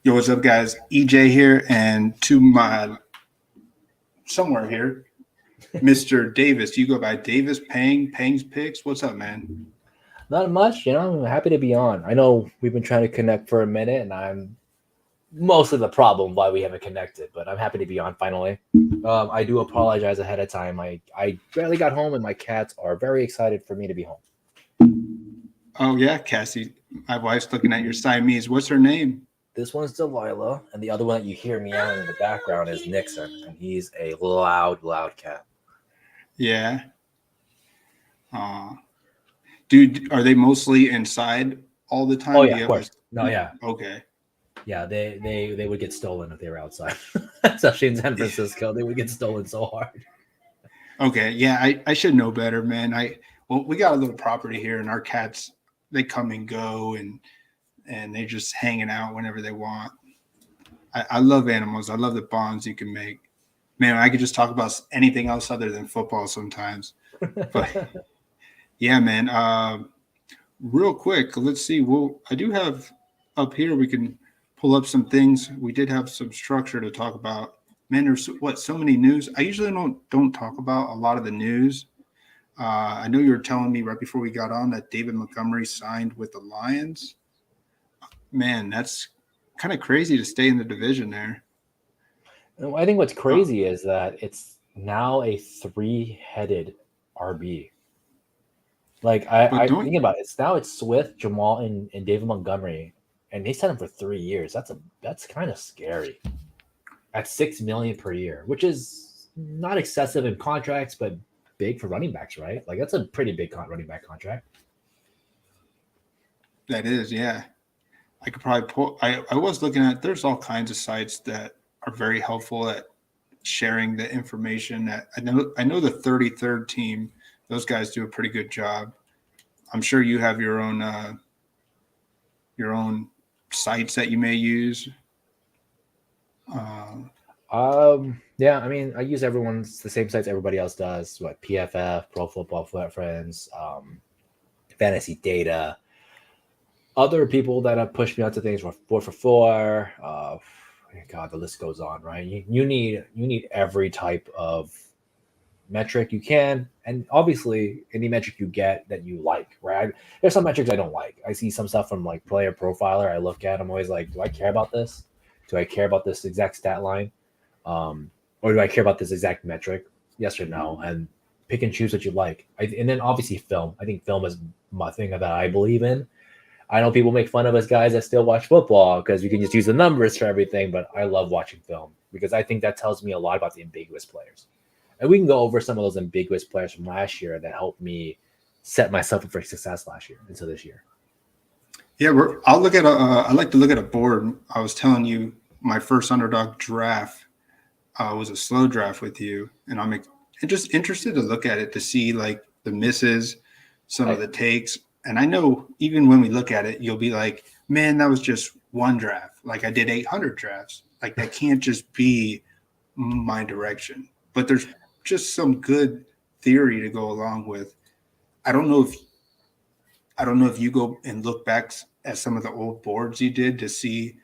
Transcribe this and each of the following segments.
Yo, what's up, guys? EJ here, and to my somewhere here, Mr. Davis. You go by Davis Pang's Picks. What's up, man? Not much, I'm happy to be on. I know we've been trying to connect for a minute, and I'm mostly the problem why we haven't connected, but I'm happy to be on finally. I do apologize ahead of time. I barely got home, and my cats are very excited for me to be home. Oh yeah, Cassie. My wife's looking at your Siamese. What's her name? This one's Delilah, and the other one that you hear meowing in the background is Nixon, and he's a loud, loud cat. Yeah. Uh, Dude, are they mostly inside all the Oh time? Do yeah, you of have a course. No, yeah, okay? yeah. They would get stolen if they were outside, especially in San Francisco. They would get stolen so hard. Okay, yeah, I should know better, man. We got a little property here, and our cats they come and go, and they just hanging out whenever they want. I love animals. I love the bonds you can make. Man, I could just talk about anything else other than football sometimes. But yeah, man. Real quick, let's see. Well, I do have up here. We can pull up some things. We did have some structure to talk about. Man, there's so many news. I usually don't talk about a lot of the news. I know you were telling me right before we got on that David Montgomery signed with the Lions. Man, that's kind of crazy to stay in the division there. I think what's Uh, crazy is that it's now a three-headed RB. Like but I don't think about it, it's Swift, Jamal, and David Montgomery, and they signed him for 3 years. That's kind of scary. At 6 million per year, which is not excessive in contracts, but big for running backs, right? Like that's a pretty big running back contract. that is, yeah. I could probably pull. I was looking at. There's all kinds of sites that are very helpful at sharing the information. That I know the 33rd team. Those guys do a pretty good job. I'm sure you have your own sites that you may use. Uh, Yeah, I mean, I use everyone's the same sites everybody else does. What PFF, Pro Football Friends, Fantasy Data, other people that have pushed me onto things were 4 for 4. God, the list goes on, right? You need every type of metric you can, and obviously any metric you get that you like, right? There's some metrics I don't like. I see some stuff from like Player Profiler. I look at. I'm always like, do I care about this? Do I care about this exact stat line? Or do I care about this exact metric? Yes or no? And pick and choose what you like. And then obviously film. I think film is my thing that I believe in. I know people make fun of us guys that still watch football because we can just use the numbers for everything, but I love watching film because I think that tells me a lot about the ambiguous players. And we can go over some of those ambiguous players from last year that helped me set myself up for success last year into this year. yeah, I'll look at a. I like to look at a board. I was telling you my first underdog draft was a slow draft with you, and just interested to look at it to see like the misses, some of I, the takes. And I know even when we look at it, you'll be like, man, that was just one draft. Like I did 800 drafts. Like that can't just be my direction. But there's just some good theory to go along with. I don't know if I don't know if you go and look back at some of the old boards you did to see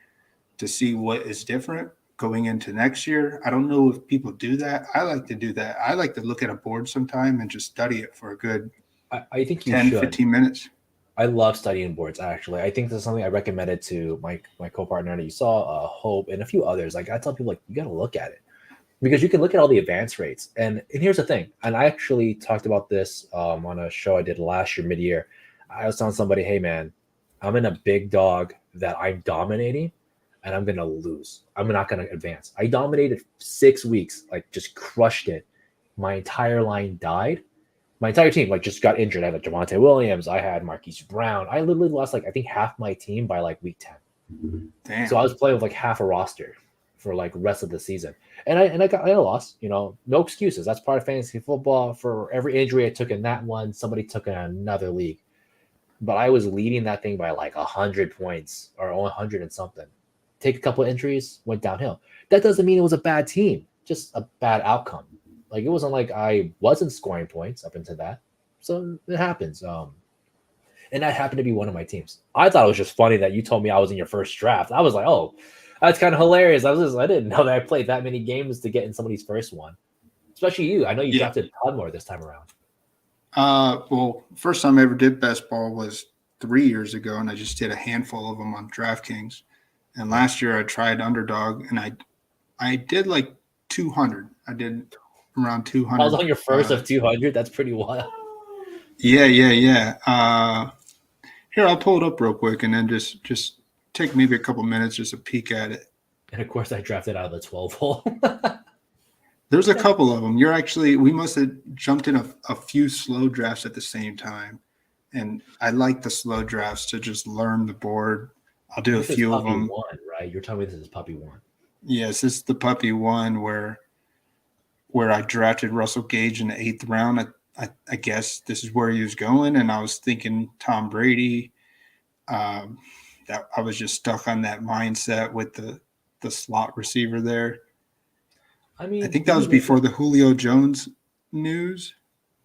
what is different going into next year. I don't know if people do that. I like to do that. I like to look at a board sometime and just study it for a good I think you 10, should. 15 minutes. I love studying boards. Actually, I think this is something I recommended to my co-partner that you saw, Hope, and a few others. Like I tell people, like you got to look at it because you can look at all the advance rates. And here's the thing. And I actually talked about this on a show I did last year, mid-year. I was telling somebody, hey man, I'm in a big dog that I'm dominating, and I'm gonna lose. I'm not gonna advance. I dominated 6 weeks, like just crushed it. My entire line died. My entire team like just got injured. I had Javante Williams. I had Marquise Brown. I literally lost like I think half my team by like week 10. So I Damn. was playing with like half a roster for like rest of the season, and I lost. No excuses. That's part of fantasy football. For every injury I took in that one, somebody took in another league. But I was leading that thing by like 100 points or 100 and something. Take a couple of injuries, went downhill. That doesn't mean it was a bad team, just a bad outcome. Like it wasn't like I wasn't scoring points up into that. So it happens. And that happened to be one of my teams. I thought it was just funny that you told me I was in your first draft. I was like, oh, That's kind of hilarious. I didn't know that I played that many games to get in somebody's first one. Especially you. I know you Yeah. drafted a ton more this time around. Well, first time I ever did best ball was 3 years ago, and I just did a handful of them on Draftkings. And last year I tried Underdog, and I did like 200. I did around 200. I was on your first of 200. That's pretty wild. Yeah. Here, I'll pull it up real quick, and then just take maybe a couple minutes just to peek at it. And of course, I drafted out of the 12 hole. There's a couple of them. We must have jumped in a few slow drafts at the same time. And I like the slow drafts to just learn the board. I'll do a few of them. One, right? You're telling me this is puppy one. Yes, this is the puppy one where I drafted Russell Gage in the 8th round. I guess this is where he was going. And I was thinking Tom Brady. That I was just stuck on that mindset with the slot receiver there. I mean, I think that was before the Julio Jones news.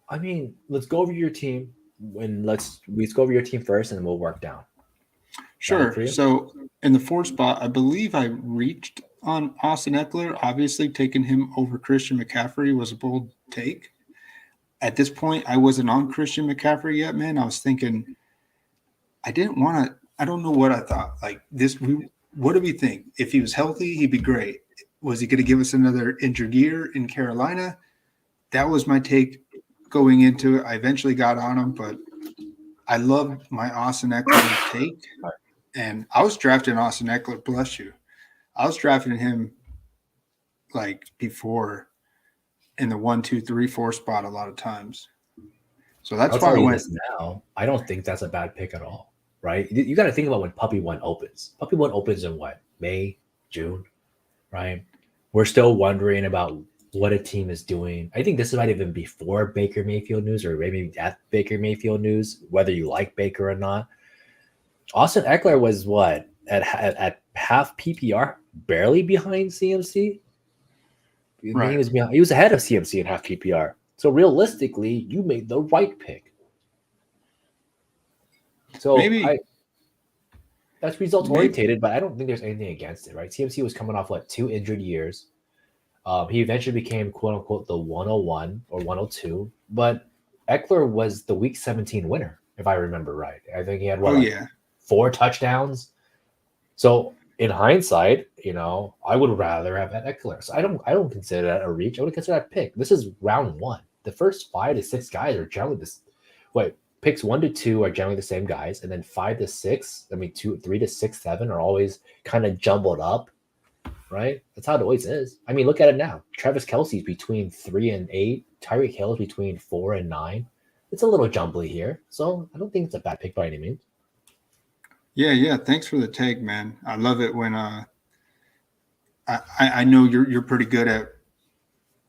I mean, let's go over your team let's go over your team first, and then we'll work down. Sure. So in the 4th spot, I believe I reached on Austin Eckler. Obviously, taking him over Christian McCaffrey was a bold take. At this point, I wasn't on Christian McCaffrey yet, man. I was thinking, I didn't want to. I don't know what I thought. Like this, what do we think? If he was healthy, he'd be great. Was he going to give us another injured year in Carolina? That was my take going into it. I eventually got on him, but I love my Austin Eckler take. And I was drafting Austin Eckler, bless you. I was drafting him like before in the 1, 2, 3, 4 spot a lot of times. So that's why I went. Now, I don't think that's a bad pick at all, right? You got to think about when Puppy 1 opens. Puppy 1 opens in what? May, June, right? We're still wondering about what a team is doing. I think this might have been before Baker Mayfield news, or maybe at Baker Mayfield news, whether you like Baker or not. Austin Eckler was what? At half PPR, barely behind CMC. Right. He was ahead of CMC in half PPR. So realistically, you made the right pick. So maybe that's results orientated, but I don't think there's anything against it, right? CMC was coming off 2 injured years. He eventually became quote unquote the 101 or 102, but Eckler was the week 17 winner, if I remember right. I think he had 4 touchdowns. So in hindsight, I would rather have had Eckler. So I don't consider that a reach. I would consider that a pick. This is round 1. The first 5 to 6 guys are generally picks 1 to 2 are generally the same guys, and then 5 to 6, 3 to 6, 7 are always kind of jumbled up, right? That's how it always is. I mean, look at it now. Travis Kelce's between 3 and 8. Tyreek Hill is between 4 and 9. It's a little jumbly here, so I don't think it's a bad pick by any means. Yeah. Thanks for the take, man. I love it when I know you're pretty good at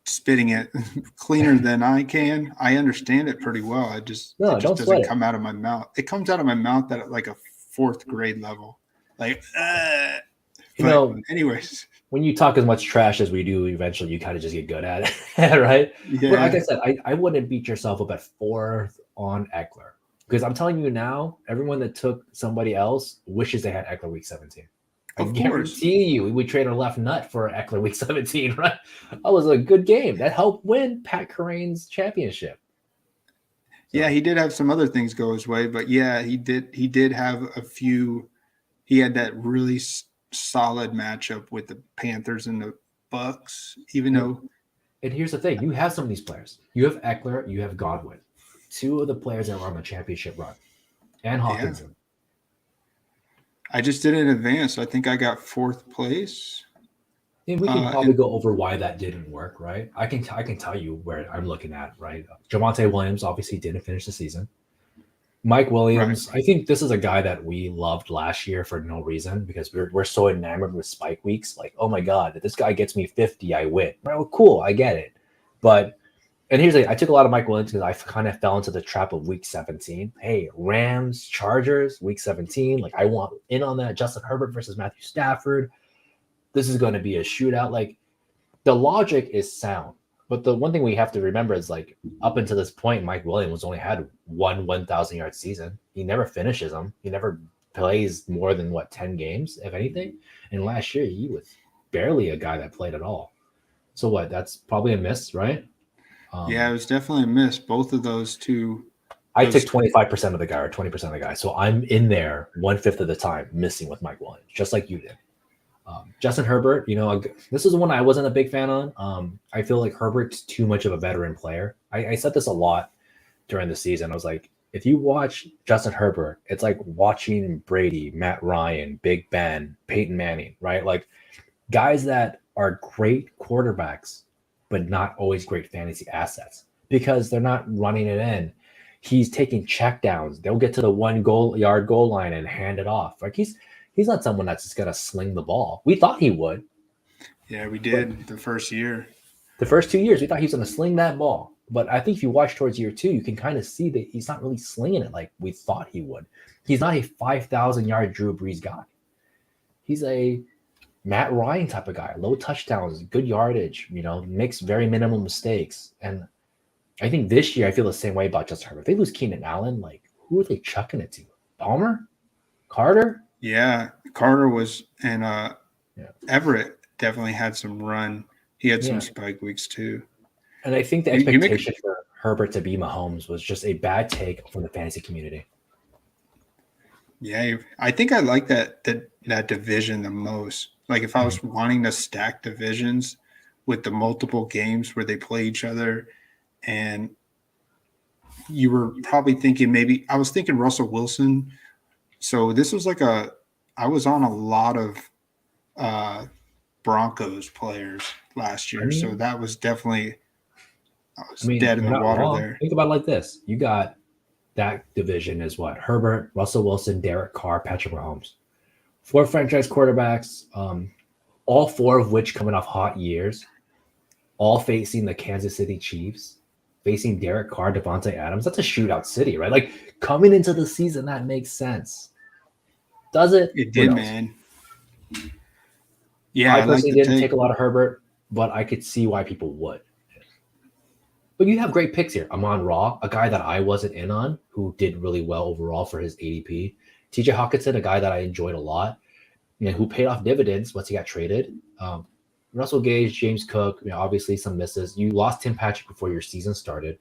spitting it cleaner than I can. I understand it pretty well. It just doesn't come out of my mouth. It comes out of my mouth at like a 4th grade level. Anyways, when you talk as much trash as we do, eventually you kind of just get good at it, right? Yeah. But like I said, I wouldn't beat yourself up at 4th on Eckler, because I'm telling you now, everyone that took somebody else wishes they had Eckler week 17. I guarantee you, we would trade our left nut for Eckler week 17, right? That was a good game. That helped win Pat Kerrane's championship. Yeah, he did have some other things go his way, but yeah, he did have a few. He had that really solid matchup with the Panthers and the Bucks, even though. And here's the thing: you have some of these players. You have Eckler, you have Godwin, 2 of the players that were on the championship run, and Hawkinson. Yeah. I just didn't advance. I think I got 4th place. And we can probably go over why that didn't work, right? I can tell you where I'm looking at, right? Javonte Williams obviously didn't finish the season. Mike Williams, right. I think this is a guy that we loved last year for no reason, because we're so enamored with spike weeks. Like, oh my God, if this guy gets me 50, I win. Right? Well, cool, I get it. But and here's I took a lot of Mike Williams because I kind of fell into the trap of week 17. Hey, Rams, Chargers, week 17. Like, I want in on that. Justin Herbert versus Matthew Stafford. This is going to be a shootout. Like, the logic is sound. But the one thing we have to remember is, up until this point, Mike Williams only had one 1,000-yard season. He never finishes them. He never plays more than 10 games, if anything. And last year he was barely a guy that played at all. So that's probably a miss, right? Yeah, it was definitely a miss. Both of those two. I took 25% of the guy or 20% of the guy. So I'm in there 1/5 of the time missing with Mike Williams, just like you did. Justin Herbert, this is the one I wasn't a big fan on. I feel like Herbert's too much of a veteran player. I said this a lot during the season. I was like, if you watch Justin Herbert, it's like watching Brady, Matt Ryan, Big Ben, Peyton Manning, right? Like guys that are great quarterbacks, but not always great fantasy assets because they're not running it in. He's taking checkdowns. They'll get to the 1 goal line and hand it off. Like he's not someone that's just gonna sling the ball. We thought he would. Yeah, we did the first year. The first 2 years, we thought he was gonna sling that ball. But I think if you watch towards year 2, you can kind of see that he's not really slinging it like we thought he would. He's not a 5,000-yard Drew Brees guy. He's a Matt Ryan type of guy, low touchdowns, good yardage, makes very minimal mistakes. And I think this year I feel the same way about Justin Herbert. If they lose Keenan Allen, like who are they chucking it to? Palmer? Carter? Yeah, Carter was, and Everett definitely had some run. He had some spike weeks too. And I think the expectation for Herbert to be Mahomes was just a bad take from the fantasy community. Yeah, I think I like that division the most. Like if I was wanting to stack divisions with the multiple games where they play each other, and you were probably thinking I was thinking Russell Wilson. So this was I was on a lot of Broncos players last year. So that was definitely dead in the water wrong. there. Think about it like this. You got that division is what? Herbert, Russell Wilson, Derek Carr, Patrick Mahomes. 4 franchise quarterbacks, all 4 of which coming off hot years, all facing the Kansas City Chiefs, facing Derek Carr, Devontae Adams. That's a shootout city, right? Like coming into the season, that makes sense. Does it? It did, man. Yeah, I personally didn't take a lot of Herbert, but I could see why people would. But you have great picks here. Amon-Ra, a guy that I wasn't in on, who did really well overall for his ADP. TJ Hawkinson, a guy that I enjoyed a lot, who paid off dividends once he got traded. Russell Gage, James Cook, obviously some misses. You lost Tim Patrick before your season started.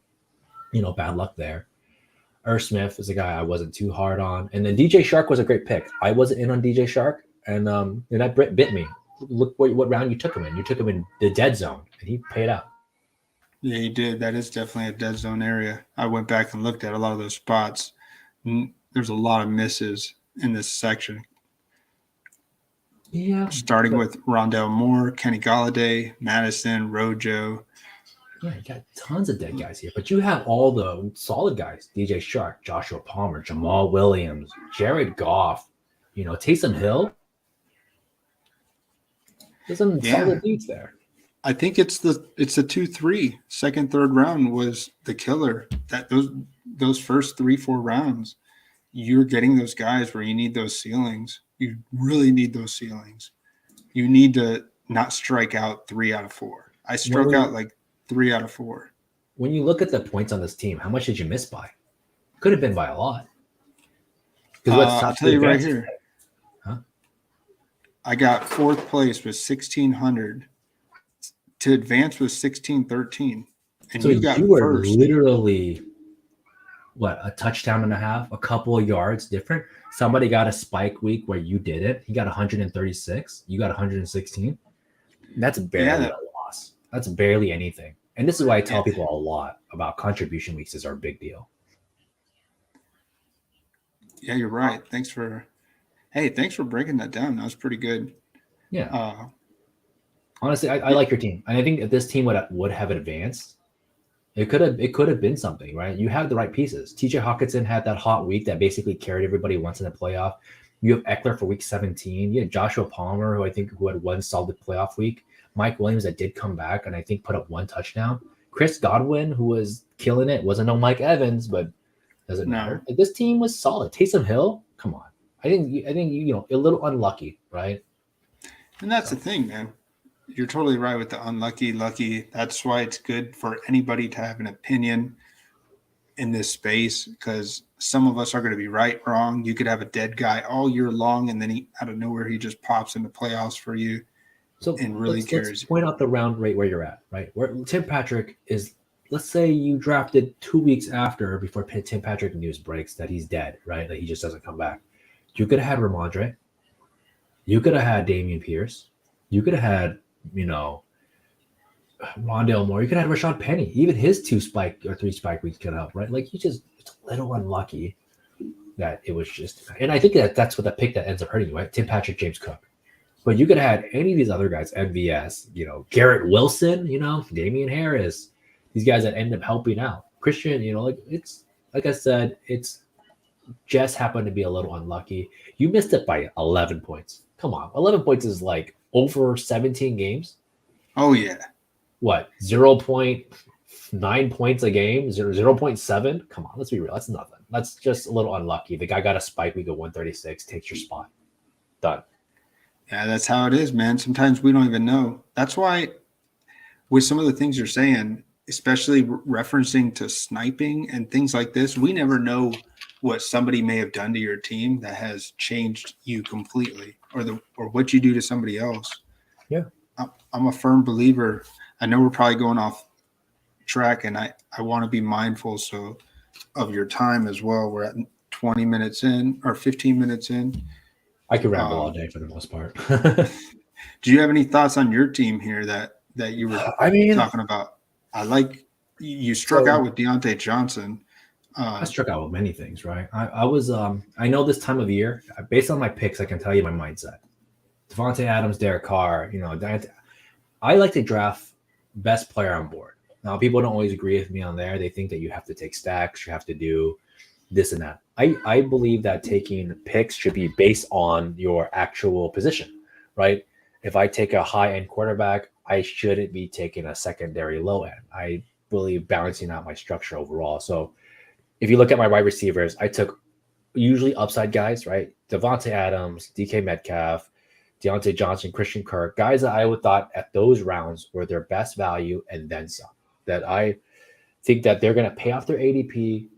Bad luck there. Irv Smith is a guy I wasn't too hard on. And then DJ Shark was a great pick. I wasn't in on DJ Shark, and that bit me. Look what round you took him in. You took him in the dead zone, and he paid out. Yeah, he did. That is definitely a dead zone area. I went back and looked at a lot of those spots. There's a lot of misses in this section. Yeah. Starting with Rondell Moore, Kenny Golladay, Madison, Rojo. Yeah, you got tons of dead guys here, but you have all the solid guys: DJ Shark, Joshua Palmer, Jamal Williams, Jared Goff, Taysom Hill. There's some solid dudes there. I think it's the 2-3. Second, third round was the killer. That those first 3-4 rounds, you're getting those guys where you need those ceilings. You really need those ceilings. You need to not strike out 3 out of 4. I struck out like 3 out of 4. When you look at the points on this team, how much did you miss by? Could have been by a lot. I'll tell you right here. Huh? I got 4th place with 1,600. To advance was 1613. And so you were first. Literally a touchdown and a half, a couple of yards different. Somebody got a spike week where you did it. He got 136. You got 116. That's barely a loss. That's barely anything. And this is why I tell people a lot about contribution weeks is our big deal. Yeah, you're right. Thanks for breaking that down. That was pretty good. Yeah. Honestly, I like your team. And I think if this team would have advanced, it could have been something, right? You have the right pieces. TJ Hawkinson had that hot week that basically carried everybody once in the playoff. You have Eckler for week 17. You had Joshua Palmer, who had one solid playoff week. Mike Williams that did come back and I think put up 1 touchdown. Chris Godwin, who was killing it, wasn't no Mike Evans, but doesn't matter. Like, this team was solid. Taysom Hill, come on. I think a little unlucky, right? And that's the thing, man. You're totally right with the unlucky, lucky. That's why it's good for anybody to have an opinion. in this space because some of us are going to be right, wrong. You could have a dead guy all year long, and then he out of nowhere he just pops into playoffs for you. So and really let's point out the round rate where you're at, right? Where Tim Patrick is, let's say you drafted 2 weeks after before Tim Patrick news breaks that he's dead, right? That he just doesn't come back. You could have had Ramondre. You could have had Damian Pierce. You could have had, Rondale Moore. You could have had Rashad Penny. Even his 2 spike or 3 spike weeks could help, right? Like it's a little unlucky that it was just, and I think that's what the pick that ends up hurting you, right? Tim Patrick, James Cook. But you could have had any of these other guys, MVS, Garrett Wilson, Damian Harris, these guys that end up helping out. Christian, it's like I said, it's just happened to be a little unlucky. You missed it by 11 points. Come on. 11 points is like over 17 games. Oh, yeah. What? 0.9 points a game? 0.7? Come on, let's be real. That's nothing. That's just a little unlucky. The guy got a spike week of 136, takes your spot. Done. Yeah, that's how it is, man. Sometimes we don't even know. That's why with some of the things you're saying, especially referencing to sniping and things like this, we never know what somebody may have done to your team that has changed you completely or what you do to somebody else. Yeah. I'm a firm believer. I know we're probably going off track, and I want to be mindful of your time as well. We're at 20 minutes in or 15 minutes in. I could ramble all day for the most part. Do you have any thoughts on your team here that you were talking about? I like you struck out with Deontay Johnson. I struck out with many things, right? I was I know this time of year, based on my picks, I can tell you my mindset. Devontae Adams, Derek Carr, I like to draft best player on board. Now, people don't always agree with me on there. They think that you have to take stacks, you have to do this and that. I believe that taking picks should be based on your actual position, right? If I take a high-end quarterback, I shouldn't be taking a secondary low end. I believe balancing out my structure overall. So if you look at my wide receivers, I took usually upside guys, right? Devontae Adams, DK Metcalf, Deontay Johnson, Christian Kirk, guys that I would thought at those rounds were their best value and then some. That I think that they're going to pay off their ADP,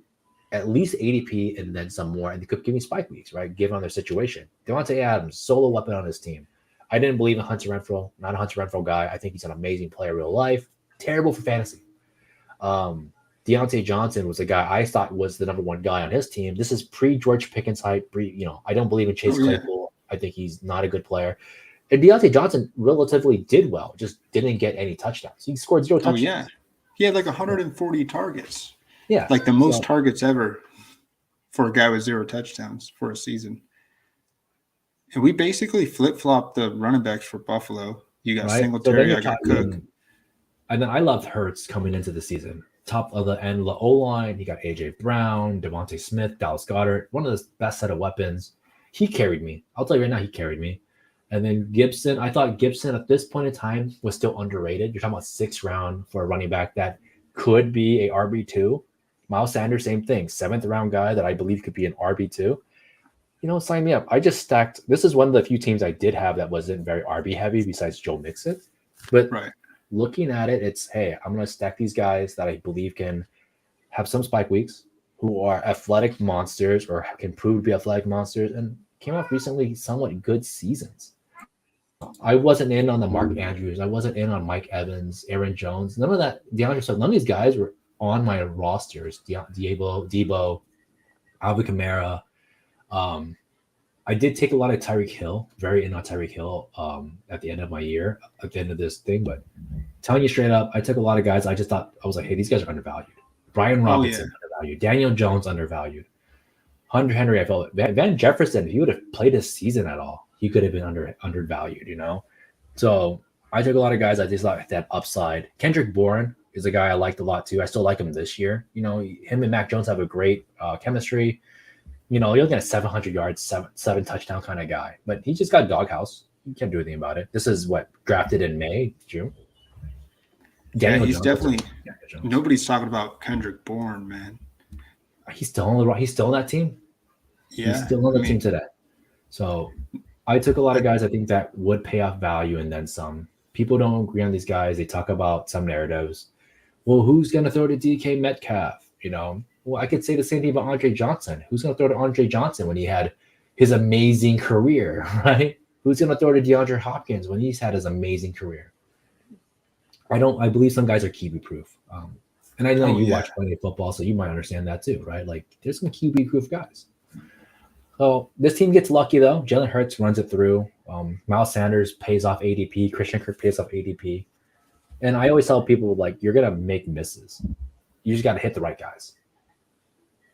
at least ADP and then some more, and they could give me spike weeks, right? Given on their situation. Devontae Adams, solo weapon on his team. I didn't believe in Hunter Renfrow, not a Hunter Renfrow guy. I think he's an amazing player in real life. Terrible for fantasy. Deontay Johnson was the guy I thought was the number one guy on his team. This is pre-George Pickens hype. I don't believe in Chase Claypool. I think he's not a good player. And Deontay Johnson relatively did well, just didn't get any touchdowns. He scored 0 touchdowns. Oh, yeah. He had like 140 targets. Yeah. Like the most targets ever for a guy with 0 touchdowns for a season. And we basically flip-flopped the running backs for Buffalo. You got Singletary, I got Cook. And then I loved Hurts coming into the season. Top of the end, the O-line, he got A.J. Brown, Devontae Smith, Dallas Goedert, one of the best set of weapons. He carried me. I'll tell you right now, he carried me. And then Gibson, I thought Gibson at this point in time was still underrated. You're talking about 6th round for a running back that could be a RB2. Miles Sanders, same thing. 7th round guy that I believe could be an RB2. Sign me up. I just stacked. This is one of the few teams I did have that wasn't very RB heavy besides Joe Mixon. But looking at it, it's, hey, I'm going to stack these guys that I believe can have some spike weeks, who are athletic monsters or can prove to be athletic monsters, and came off recently somewhat good seasons. I wasn't in on the Mark Andrews. I wasn't in on Mike Evans, Aaron Jones. None of that. DeAndre Swift. None of these guys were on my rosters. Debo, Alvin Kamara. I did take a lot of Tyreek Hill. Very in on Tyreek Hill at the end of my year, at the end of this thing. But telling you straight up, I took a lot of guys. I just thought, I was like, hey, these guys are undervalued. Brian Robinson, undervalued. Daniel Jones, undervalued. Hunter Henry, I felt Van Jefferson, if he would have played his season at all, he could have been undervalued, So I took a lot of guys I just thought that upside. Kendrick Bourne is a guy I liked a lot too. I still like him this year. Him and Mac Jones have a great chemistry. You're looking at 700 yards, seven touchdown kind of guy. But he just got doghouse. You can't do anything about it. This is drafted in May, June. Daniel Jones definitely. Nobody's talking about Kendrick Bourne, man. He's still on that team. Yeah, he's still on the team today. So I took a lot of guys I think that would pay off value and then some. People don't agree on these guys. They talk about some narratives. Well, who's going to throw to DK Metcalf? Well, I could say the same thing about Andre Johnson. Who's going to throw to Andre Johnson when he had his amazing career, right? Who's going to throw to DeAndre Hopkins when he's had his amazing career? I believe some guys are QB proof. And I know you watch plenty of football, so you might understand that too, right? Like there's some QB proof guys. So this team gets lucky though. Jalen Hurts runs it through. Miles Sanders pays off ADP. Christian Kirk pays off ADP. And I always tell people like you're gonna make misses. You just got to hit the right guys.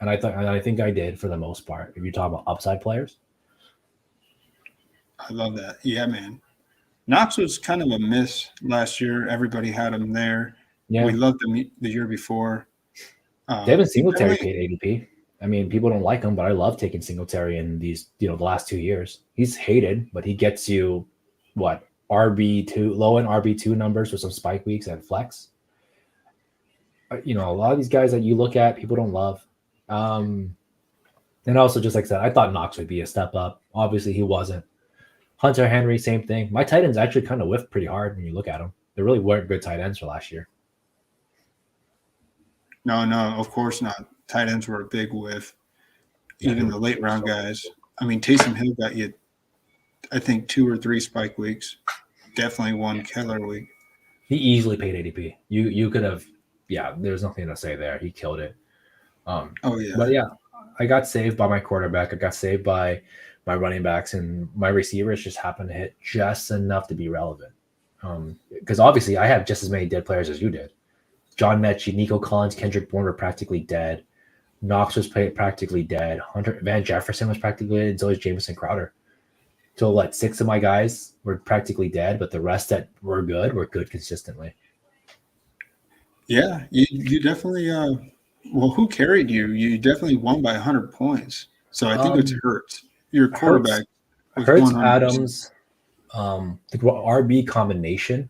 And I think I did for the most part. If you talk about upside players, I love that. Yeah, man. Knox was kind of a miss last year. Everybody had him there. Yeah, we loved him the year before. Devin Singletary paid ADP. I mean, people don't like him, but I love taking Singletary in these, the last 2 years. He's hated, but he gets you what RB2, low end RB2 numbers with some spike weeks and flex. A lot of these guys that you look at, people don't love. And also, just like I said, I thought Knox would be a step up. Obviously, he wasn't. Hunter Henry, same thing. My tight ends actually kind of whiffed pretty hard when you look at them. They really weren't good tight ends for last year. No, of course not. Tight ends were a big whiff. Even the late round guys. I mean, Taysom Hill got you, I think, 2 or 3 spike weeks. Definitely one killer week. He easily paid ADP. You could have, there's nothing to say there. He killed it. But yeah, I got saved by my quarterback. I got saved by my running backs, and my receivers just happened to hit just enough to be relevant. Because obviously I have just as many dead players as you did. John Mechie, Nico Collins, Kendrick Bourne were practically dead. Knox was practically dead. Hunter Van Jefferson was practically dead, and so was Jamison Crowder. So 6 of my guys were practically dead, but the rest that were good consistently. Yeah, you definitely who carried you? You definitely won by 100 points. So I think it's Hurts. Your quarterback. Hurts, Adams, the RB combination,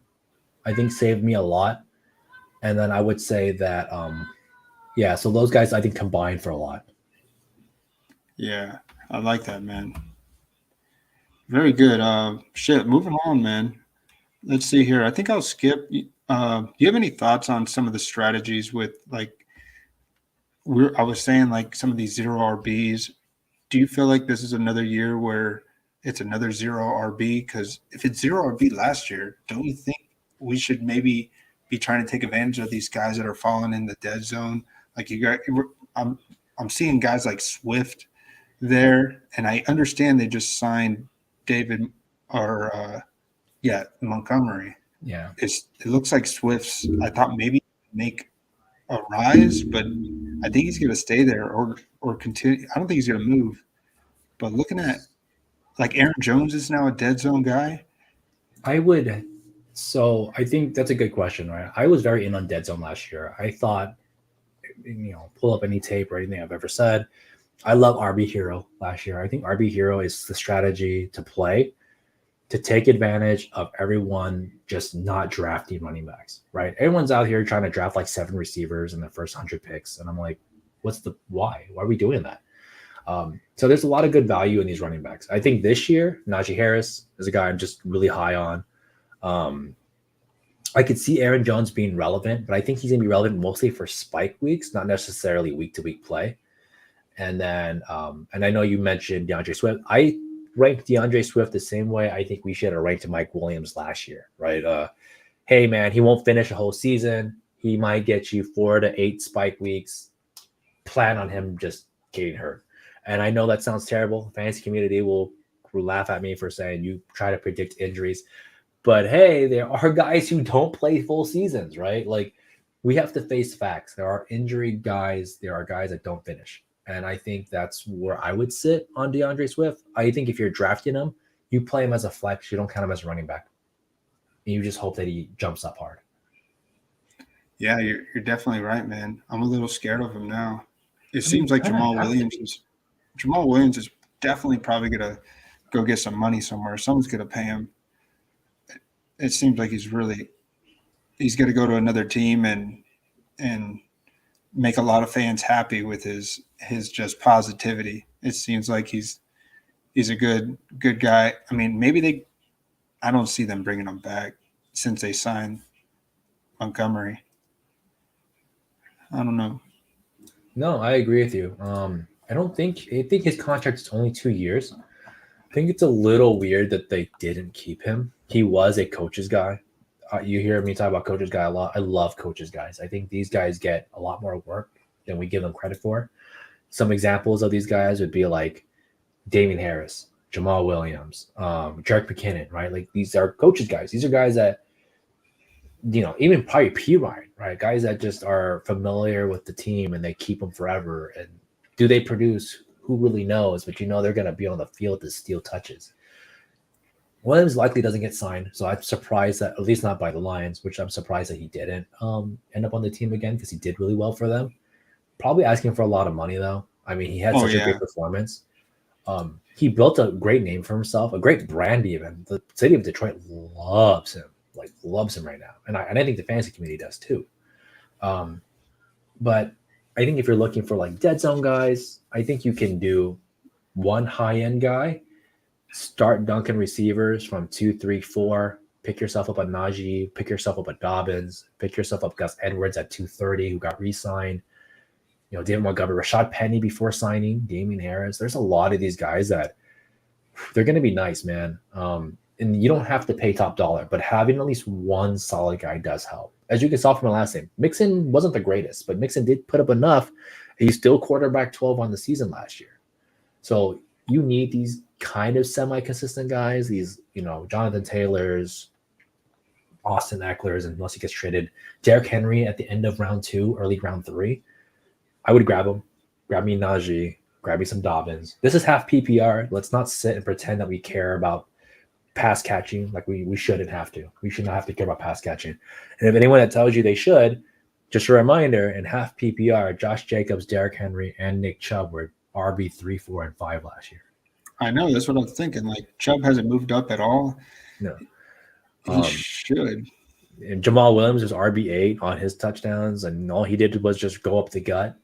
I think saved me a lot. And then I would say that, so those guys I think combined for a lot. Yeah, I like that, man. Very good. Moving on, man. Let's see here. I think I'll skip. Do you have any thoughts on some of the strategies with I was saying some of these 0 RBs? Do you feel like this is another year where it's another 0 RB? Because if it's 0 RB last year, don't you think we should maybe be trying to take advantage of these guys that are falling in the dead zone? I'm seeing guys like Swift there, and I understand they just signed David Montgomery. Yeah, it looks like Swift's. I thought maybe make a rise, but I think he's going to stay there or continue. I don't think he's going to move. But looking at Aaron Jones is now a dead zone guy. So I think that's a good question, right? I was very in on dead zone last year. I thought, pull up any tape or anything I've ever said. I love RB Hero last year. I think RB Hero is the strategy to play to take advantage of everyone just not drafting running backs, right? Everyone's out here trying to draft 7 receivers in the first 100 picks. And I'm like, why? Why are we doing that? So there's a lot of good value in these running backs. I think this year, Najee Harris is a guy I'm just really high on. I could see Aaron Jones being relevant, but I think he's going to be relevant mostly for spike weeks, not necessarily week-to-week play. And then, and I know you mentioned DeAndre Swift. I ranked DeAndre Swift the same way I think we should have ranked Mike Williams last year, right? Hey, man, he won't finish a whole season. He might get you 4 to 8 spike weeks. Plan on him just getting hurt. And I know that sounds terrible. The fantasy community will laugh at me for saying you try to predict injuries. But hey, there are guys who don't play full seasons, right? We have to face facts. There are injury guys. There are guys that don't finish. And I think that's where I would sit on DeAndre Swift. I think if you're drafting him, you play him as a flex. You don't count him as a running back. And you just hope that he jumps up hard. Yeah, you're definitely right, man. I'm a little scared of him now. It seems like Jamal Williams is definitely probably going to go get some money somewhere. Someone's going to pay him. It seems like he's going to go to another team and make a lot of fans happy with his just positivity. It seems like he's a good guy. I mean, I don't see them bringing him back since they signed Montgomery. I don't know. No, I agree with you. I think his contract is only 2 years. I think it's a little weird that they didn't keep him. He was a coach's guy. You hear me talk about coach's guy a lot. I love coach's guys. I think these guys get a lot more work than we give them credit for. Some examples of these guys would be like Damian Harris, Jamal Williams, Jarek McKinnon, right? Like these are coaches guys. These are guys that, even probably P Ryan, right? Guys that just are familiar with the team and they keep them forever. And do they produce? Who really knows? But they're going to be on the field to steal touches. Williams likely doesn't get signed, so I'm surprised that, at least not by the Lions, which I'm surprised that he didn't end up on the team again because he did really well for them. Probably asking for a lot of money though. I mean, he had Oh such a yeah, great performance. He built a great name for himself, a great brand even. The city of Detroit loves him right now, and I think the fantasy community does too. Um, but I think if you're looking for like dead zone guys, I think you can do one high end guy, start dunking receivers from 2, 3, 4. Pick yourself up a Najee, pick yourself up a Dobbins, pick yourself up Gus Edwards at 230 who got re-signed. David Montgomery, Rashad Penny before signing, Damian Harris. There's a lot of these guys that they're going to be nice, man. And you don't have to pay top dollar, but having at least one solid guy does help. As you can saw from my last name, Mixon wasn't the greatest, but Mixon did put up enough. And he's still quarterback 12 on the season last year. So you need these kind of semi-consistent guys, these, Jonathan Taylors, Austin Ecklers, unless he gets traded. Derrick Henry at the end of round 2, early round 3. I would grab him. Grab me Najee. Grab me some Dobbins. This is half PPR. Let's not sit and pretend that we care about pass catching like we shouldn't have to. We should not have to care about pass catching. And if anyone that tells you they should, just a reminder, in half PPR, Josh Jacobs, Derrick Henry, and Nick Chubb were RB 3, 4, and 5 last year. I know. That's what I'm thinking. Like Chubb hasn't moved up at all. No. He should. And Jamal Williams was RB8 on his touchdowns, and all he did was just go up the gut.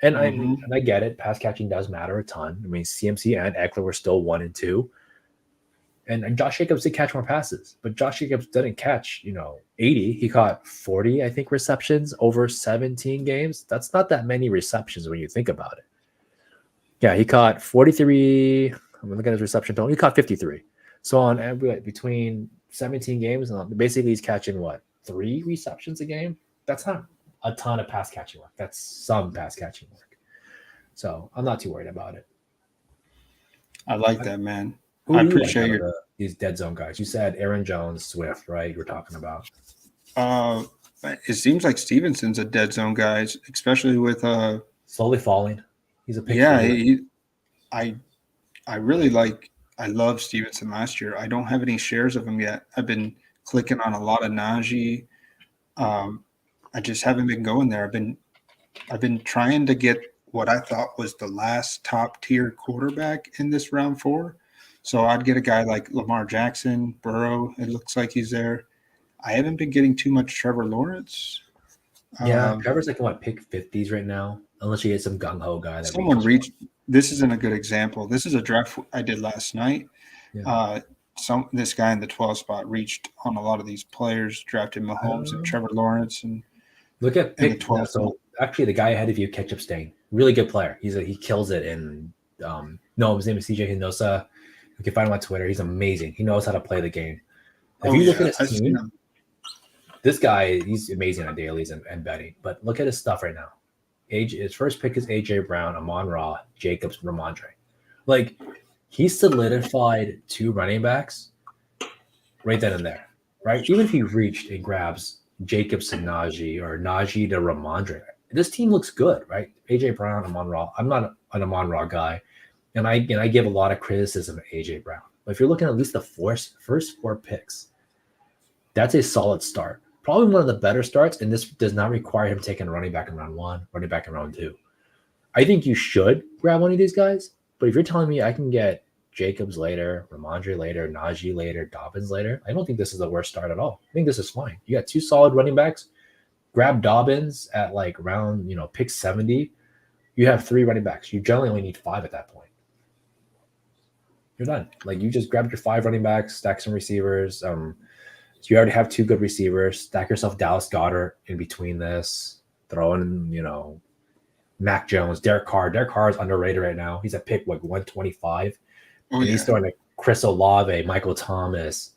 And I get it. Pass catching does matter a ton. I mean, CMC and Eckler were still 1 and 2. And Josh Jacobs did catch more passes, but Josh Jacobs didn't catch, 80. He caught 40, I think, receptions over 17 games. That's not that many receptions when you think about it. Yeah, he caught 43. I'm looking at his reception total. He caught 53. So on between 17 games, basically he's catching 3 receptions a game? That's not a ton of pass catching work. That's some pass catching work. So I'm not too worried about it. I like that, man. I appreciate these dead zone guys. You said Aaron Jones, Swift, right? You were talking about. It seems like Stevenson's a dead zone guy, especially with slowly falling. He's a pick. Yeah, I really like. I love Stevenson last year. I don't have any shares of him yet. I've been clicking on a lot of Najee. I just haven't been going there. I've been trying to get what I thought was the last top tier quarterback in this round 4. So I'd get a guy like Lamar Jackson, Burrow. It looks like he's there. I haven't been getting too much Trevor Lawrence. Yeah, Trevor's like pick 50s right now, unless you get some gung ho guy. Someone reached. This isn't a good example. This is a draft I did last night. Yeah. This guy in the 12th spot reached on a lot of these players, drafted Mahomes and Trevor Lawrence, and look at pick 12. So actually, the guy ahead of you, Ketchup Stain, really good player. He kills it. And his name is CJ Hinosa. You can find him on Twitter. He's amazing. He knows how to play the game. If you look at his team, this guy, he's amazing on dailies and betting. But look at his stuff right now. His first pick is AJ Brown, Amon-Ra, Jacobs, Ramondre. Like, he solidified 2 running backs right then and there, right? Even if he reached and grabs Jacobs and Najee or Najee to Ramondre, this team looks good, right? AJ Brown, Amon-Ra. I'm not an Amon-Ra guy, and I give a lot of criticism to AJ Brown. But if you're looking at least the first 4 picks, that's a solid start. Probably one of the better starts, and this does not require him taking a running back in round 1, running back in round 2. I think you should grab one of these guys, but if you're telling me I can get Jacobs later, Ramondre later, Najee later, Dobbins later, I don't think this is the worst start at all. I think this is fine. You got 2 solid running backs. Grab Dobbins at like round, pick 70. You have 3 running backs. You generally only need 5 at that point. You're done. Like, you just grabbed your 5 running backs, stack some receivers. So you already have 2 good receivers. Stack yourself Dallas Goedert in between this. Throw in, Mac Jones, Derek Carr. Derek Carr is underrated right now. He's at pick like 125, Oh and yeah. he's throwing like Chris Olave, Michael Thomas,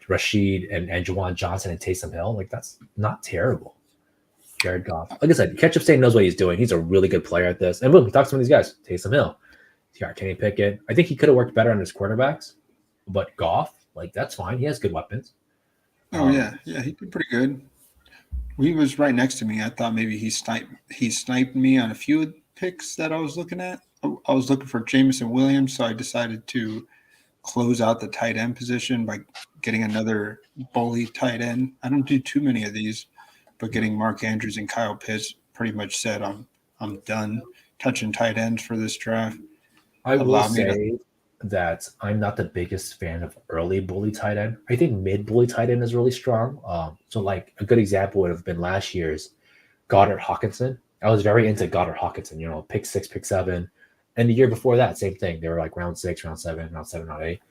Rashid and Juwan Johnson and Taysom Hill. Like that's not terrible. Jared Goff. Like I said, Ketchup Stain knows what he's doing. He's a really good player at this. And boom, he talks to some of these guys. Taysom Hill. He's got Kenny Pickett. I think he could have worked better on his quarterbacks, but Goff, like that's fine. He has good weapons. Oh yeah. He did pretty good. He was right next to me. I thought maybe he sniped me on a few picks that I was looking at. I was looking for Jameson Williams, so I decided to close out the tight end position by getting another bully tight end. I don't do too many of these, but getting Mark Andrews and Kyle Pitts pretty much said I'm done touching tight ends for this draft. I will say that I'm not the biggest fan of early bully tight end. I think mid bully tight end is really strong. So like a good example would have been last year's Goddard Hawkinson. I was very into Goddard Hawkinson, pick 6, pick 7. And the year before that, same thing. They were like round 6, round 7, round 8.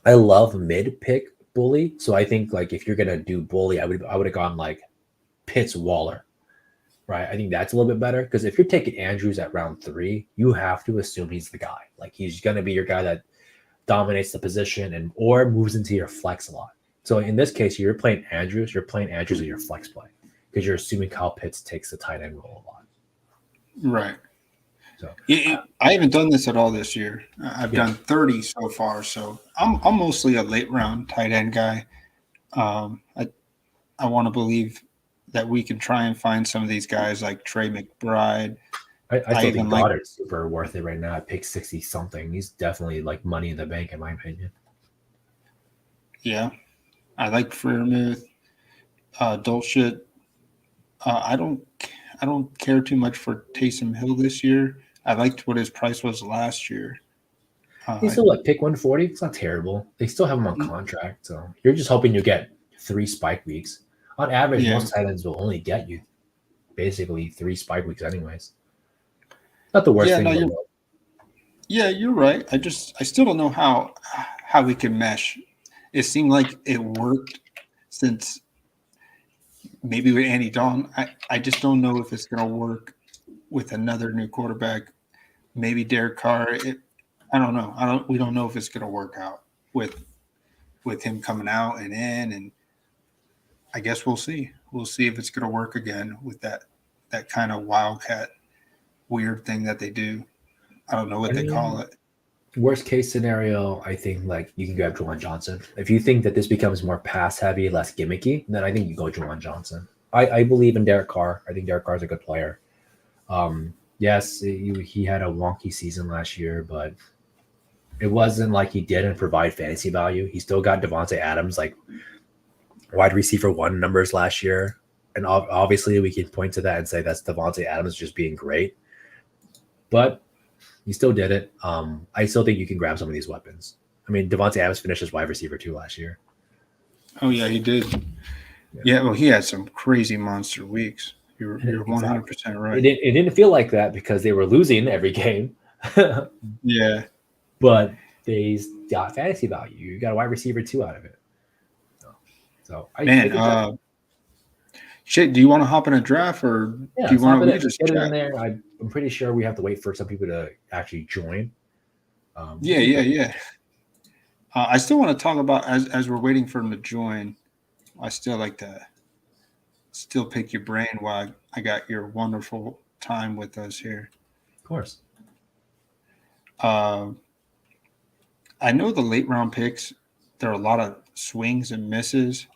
I love mid pick bully. So I think like if you're gonna do bully, I would have gone like Pitts Waller. Right. I think that's a little bit better because if you're taking Andrews at round 3, you have to assume he's the guy. Like he's gonna be your guy that dominates the position or moves into your flex a lot. So in this case, you're playing Andrews as your flex play because you're assuming Kyle Pitts takes the tight end role a lot. Right. So I haven't done this at all this year. I've done 30 so far, so I'm mostly a late round tight end guy. I want to believe that we can try and find some of these guys like Trey McBride. I still think Goddard's super worth it right now. I picked 60 something. He's definitely like money in the bank in my opinion. Yeah, I like Freiermuth, Dolchit. I don't care too much for Taysom Hill this year. I liked what his price was last year. He's still at pick 140. It's not terrible. They still have him on contract, so you're just hoping you get 3 spike weeks. On average, most tight ends will only get you basically 3 spike weeks, anyways. Not the worst thing in the world. Yeah, you're right. I still don't know how we can mesh. It seemed like it worked since maybe with Andy Dalton. I just don't know if it's going to work with another new quarterback. Maybe Derek Carr. I don't know. We don't know if it's going to work out with him coming out and in, and I guess we'll see. We'll see if it's going to work again with that kind of wildcat weird thing that they do. I don't know what they call it. Worst case scenario, I think like you can grab Juwan Johnson. If you think that this becomes more pass heavy, less gimmicky, then I think you go Juwan Johnson. I believe in Derek Carr. I think Derek Carr is a good player. Yes, he had a wonky season last year, but it wasn't like he didn't provide fantasy value. He still got Devontae Adams like wide receiver 1 numbers last year. And obviously we can point to that and say that's Devontae Adams just being great. But he still did it. I still think you can grab some of these weapons. I mean, Devontae Adams finished as wide receiver 2 last year. Oh, yeah, he did. Yeah, well, he had some crazy monster weeks. You're 100% right. It didn't feel like that because they were losing every game. Yeah. But they got fantasy value. You got a wide receiver 2 out of it. So do you want to hop in a draft or do you want to just get in there? I'm pretty sure we have to wait for some people to actually join. Yeah. I still want to talk about as we're waiting for them to join. I still like to pick your brain while I got your wonderful time with us here. Of course. I know the late round picks, there are a lot of swings and misses.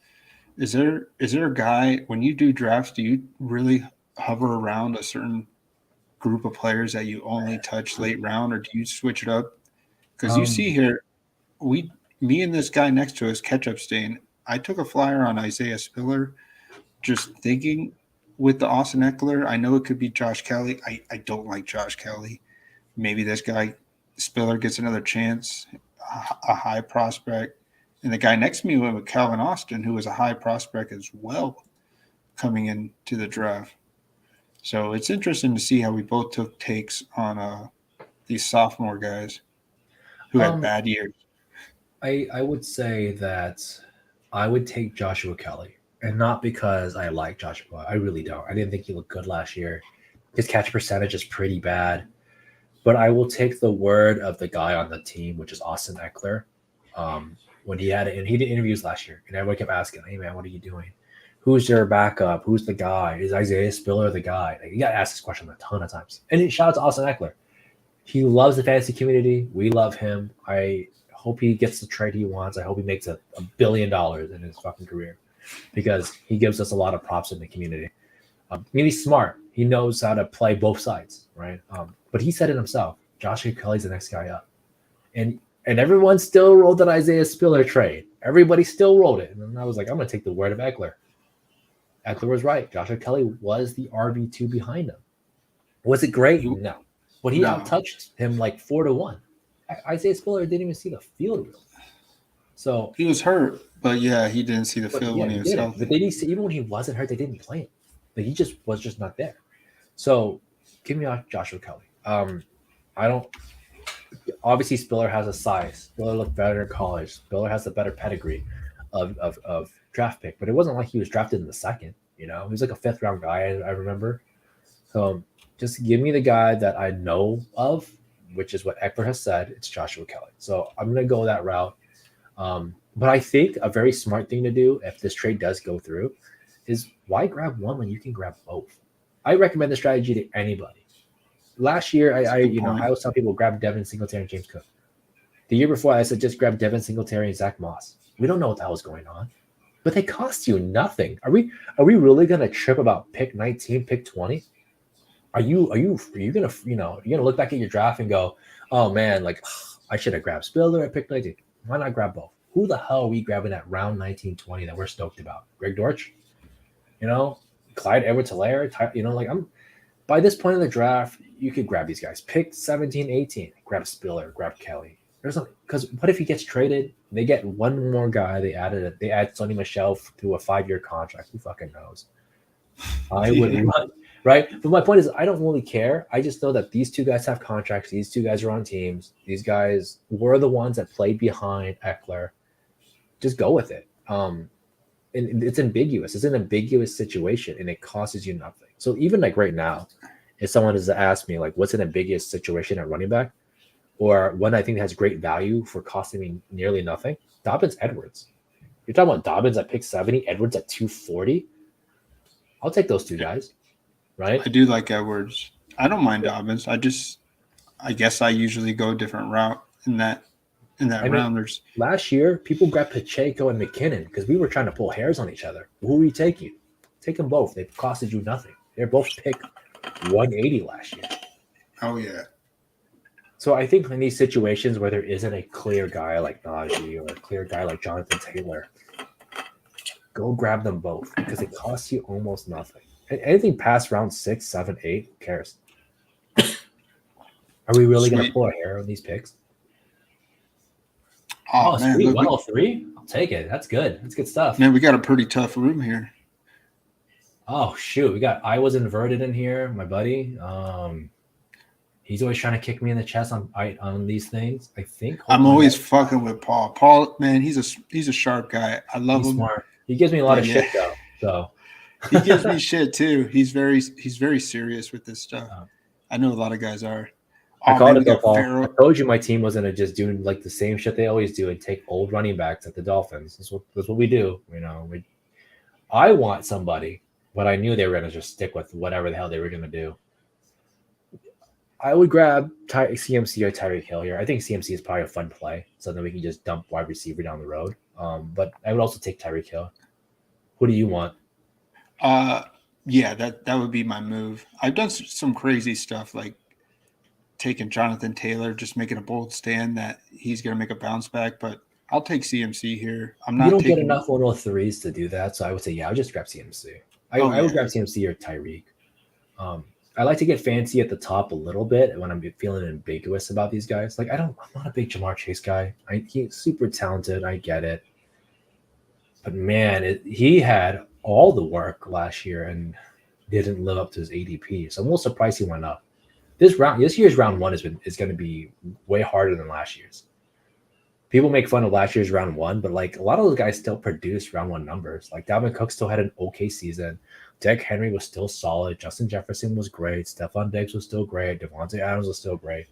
Is there a guy, when you do drafts, do you really hover around a certain group of players that you only touch late round, or do you switch it up? Because you see here, me and this guy next to us, Ketchup Stain, I took a flyer on Isaiah Spiller, just thinking with the Austin Eckler. I know it could be Josh Kelly. I don't like Josh Kelly. Maybe this guy, Spiller, gets another chance, a high prospect. And the guy next to me went with Calvin Austin, who was a high prospect as well coming into the draft. So it's interesting to see how we both took takes on these sophomore guys who had bad years. I would say that I would take Joshua Kelly, and not because I like Joshua. I really don't. I didn't think he looked good last year. His catch percentage is pretty bad. But I will take the word of the guy on the team, which is Austin Eckler. When he had it, and he did interviews last year, and everyone kept asking, "Hey man, what are you doing? Who's your backup? Who's the guy? Is Isaiah Spiller the guy?" Like, you got to ask this question a ton of times. And shout out to Austin Eckler. He loves the fantasy community. We love him. I hope he gets the trade he wants. I hope he makes $1 billion in his fucking career because he gives us a lot of props in the community. And he's smart. He knows how to play both sides, right? But he said it himself. Joshua Kelly's the next guy up. And everyone still rolled that Isaiah Spiller trade. Everybody still rolled it. And then I was like, I'm going to take the word of Eckler. Eckler was right. Joshua Kelly was the RB2 behind him. Was it great? No. But he outtouched him like 4-1. Isaiah Spiller didn't even see the field really. So he was hurt, but yeah, he didn't see the field when he was healthy. But they didn't see, even when he wasn't hurt, they didn't play him. Like, he just was not there. So give me Joshua Kelly. I don't. Obviously, Spiller has a size. Spiller looked better in college. Spiller has a better pedigree of draft pick. But it wasn't like he was drafted in the second. He was like a 5th round guy. I remember. So just give me the guy that I know of, which is what Eckler has said. It's Joshua Kelly. So I'm going to go that route. But I think a very smart thing to do if this trade does go through is why grab one when you can grab both? I recommend the strategy to anybody. Last year, I always tell people grab Devin Singletary and James Cook. The year before, I said just grab Devin Singletary and Zach Moss. We don't know what the hell is going on, but they cost you nothing. Are we really going to trip about pick 19, pick 20? Are you gonna look back at your draft and go, oh man, like I should have grabbed Spiller at pick 19. Why not grab both? Who the hell are we grabbing at round 19, 20 that we're stoked about? Greg Dortch, Clyde Edwards-Helaire, by this point in the draft, you could grab these guys. Pick 17, 18, grab Spiller, grab Kelly. Because what if he gets traded? They get one more guy. They add Sonny Michel to a 5-year contract. Who fucking knows? I would run. Right? But my point is, I don't really care. I just know that these two guys have contracts. These two guys are on teams. These guys were the ones that played behind Eckler. Just go with it. And it's ambiguous. It's an ambiguous situation, and it costs you nothing. So even like right now, if someone has asked me, like, what's an ambiguous situation at running back, or one I think has great value for costing me nearly nothing, Dobbins Edwards. You're talking about Dobbins at pick 70, Edwards at 240. I'll take those two guys. Right? I do like Edwards. I don't mind Dobbins. I guess I usually go a different route in that round. Last year, people grabbed Pacheco and McKinnon because we were trying to pull hairs on each other. Who are you taking? Take them both. They've costed you nothing. They're both picked 180 last year. Oh, yeah. So I think in these situations where there isn't a clear guy like Najee or a clear guy like Jonathan Taylor, go grab them both because it costs you almost nothing. Anything past round 6, 7, 8, who cares? Are we really going to pull a hair on these picks? Oh man, sweet. 103? I'll take it. That's good. That's good stuff. Man, we got a pretty tough room here. Oh, shoot. I was inverted in here, my buddy. He's always trying to kick me in the chest on these things. I think I'm always fucking with Paul. Paul, man, he's a sharp guy. I love him. Smart. He gives me a lot of shit though. So he gives me shit too. He's very serious with this stuff. I know a lot of guys are. I told you my team wasn't just doing like the same shit they always do and take old running backs at the Dolphins. That's what we do. I want somebody, but I knew they were going to just stick with whatever the hell they were going to do. I would grab CMC or Tyreek Hill here. I think CMC is probably a fun play, so then we can just dump wide receiver down the road. But I would also take Tyreek Hill. Who do you want? Yeah, that would be my move. I've done some crazy stuff like taking Jonathan Taylor, just making a bold stand that he's going to make a bounce back, but I'll take CMC here. You don't get enough 103s to do that, so I would say, yeah, I'll just grab CMC. I would grab CMC or Tyreek. I like to get fancy at the top a little bit when I'm feeling ambiguous about these guys. Like, I'm not a big Jamar Chase guy. He's super talented. I get it. But, man, he had all the work last year and didn't live up to his ADP. So I'm a little surprised he went up. This year's round 1 is going to be way harder than last year's. people make fun of last year's round one, but like a lot of those guys still produced round one numbers. Like Dalvin Cook still had an okay season. Derrick Henry was still solid. Justin Jefferson was great. Stephon Diggs was still great. Devontae Adams was still great.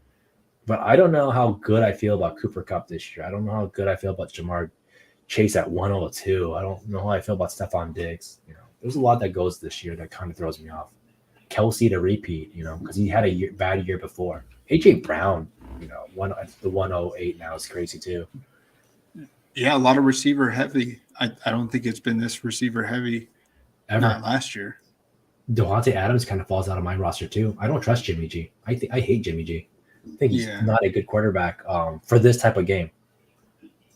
But I don't know how good I feel about Cooper Kupp this year. I don't know how good I feel about Jamar Chase at 102. I don't know how I feel about Stephon Diggs. There's a lot that goes this year that kind of throws me off. Kelsey to repeat, because he had a bad year before. AJ Brown, the 108 now is crazy too. Yeah, a lot of receiver heavy. I don't think it's been this receiver heavy ever. Not last year. Devontae Adams kind of falls out of my roster too. I don't trust Jimmy G. I hate Jimmy G. I think he's not a good quarterback for this type of game.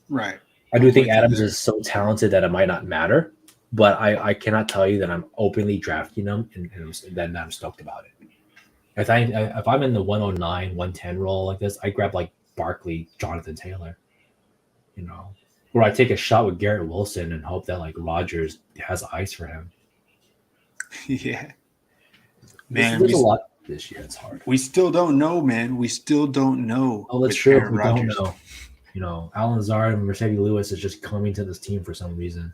Right. I do think Adams is so talented that it might not matter, but I cannot tell you that I'm openly drafting him and then I'm stoked about it. If I'm in the 109, 110 role like this, I grab like Barkley, Jonathan Taylor, or I take a shot with Garrett Wilson and hope that like Rodgers has eyes for him. Yeah, man, there's a lot this year. It's hard. We still don't know, man. We still don't know. Oh, that's true. We don't know. Alan Lazard and Mercedes Lewis is just coming to this team for some reason.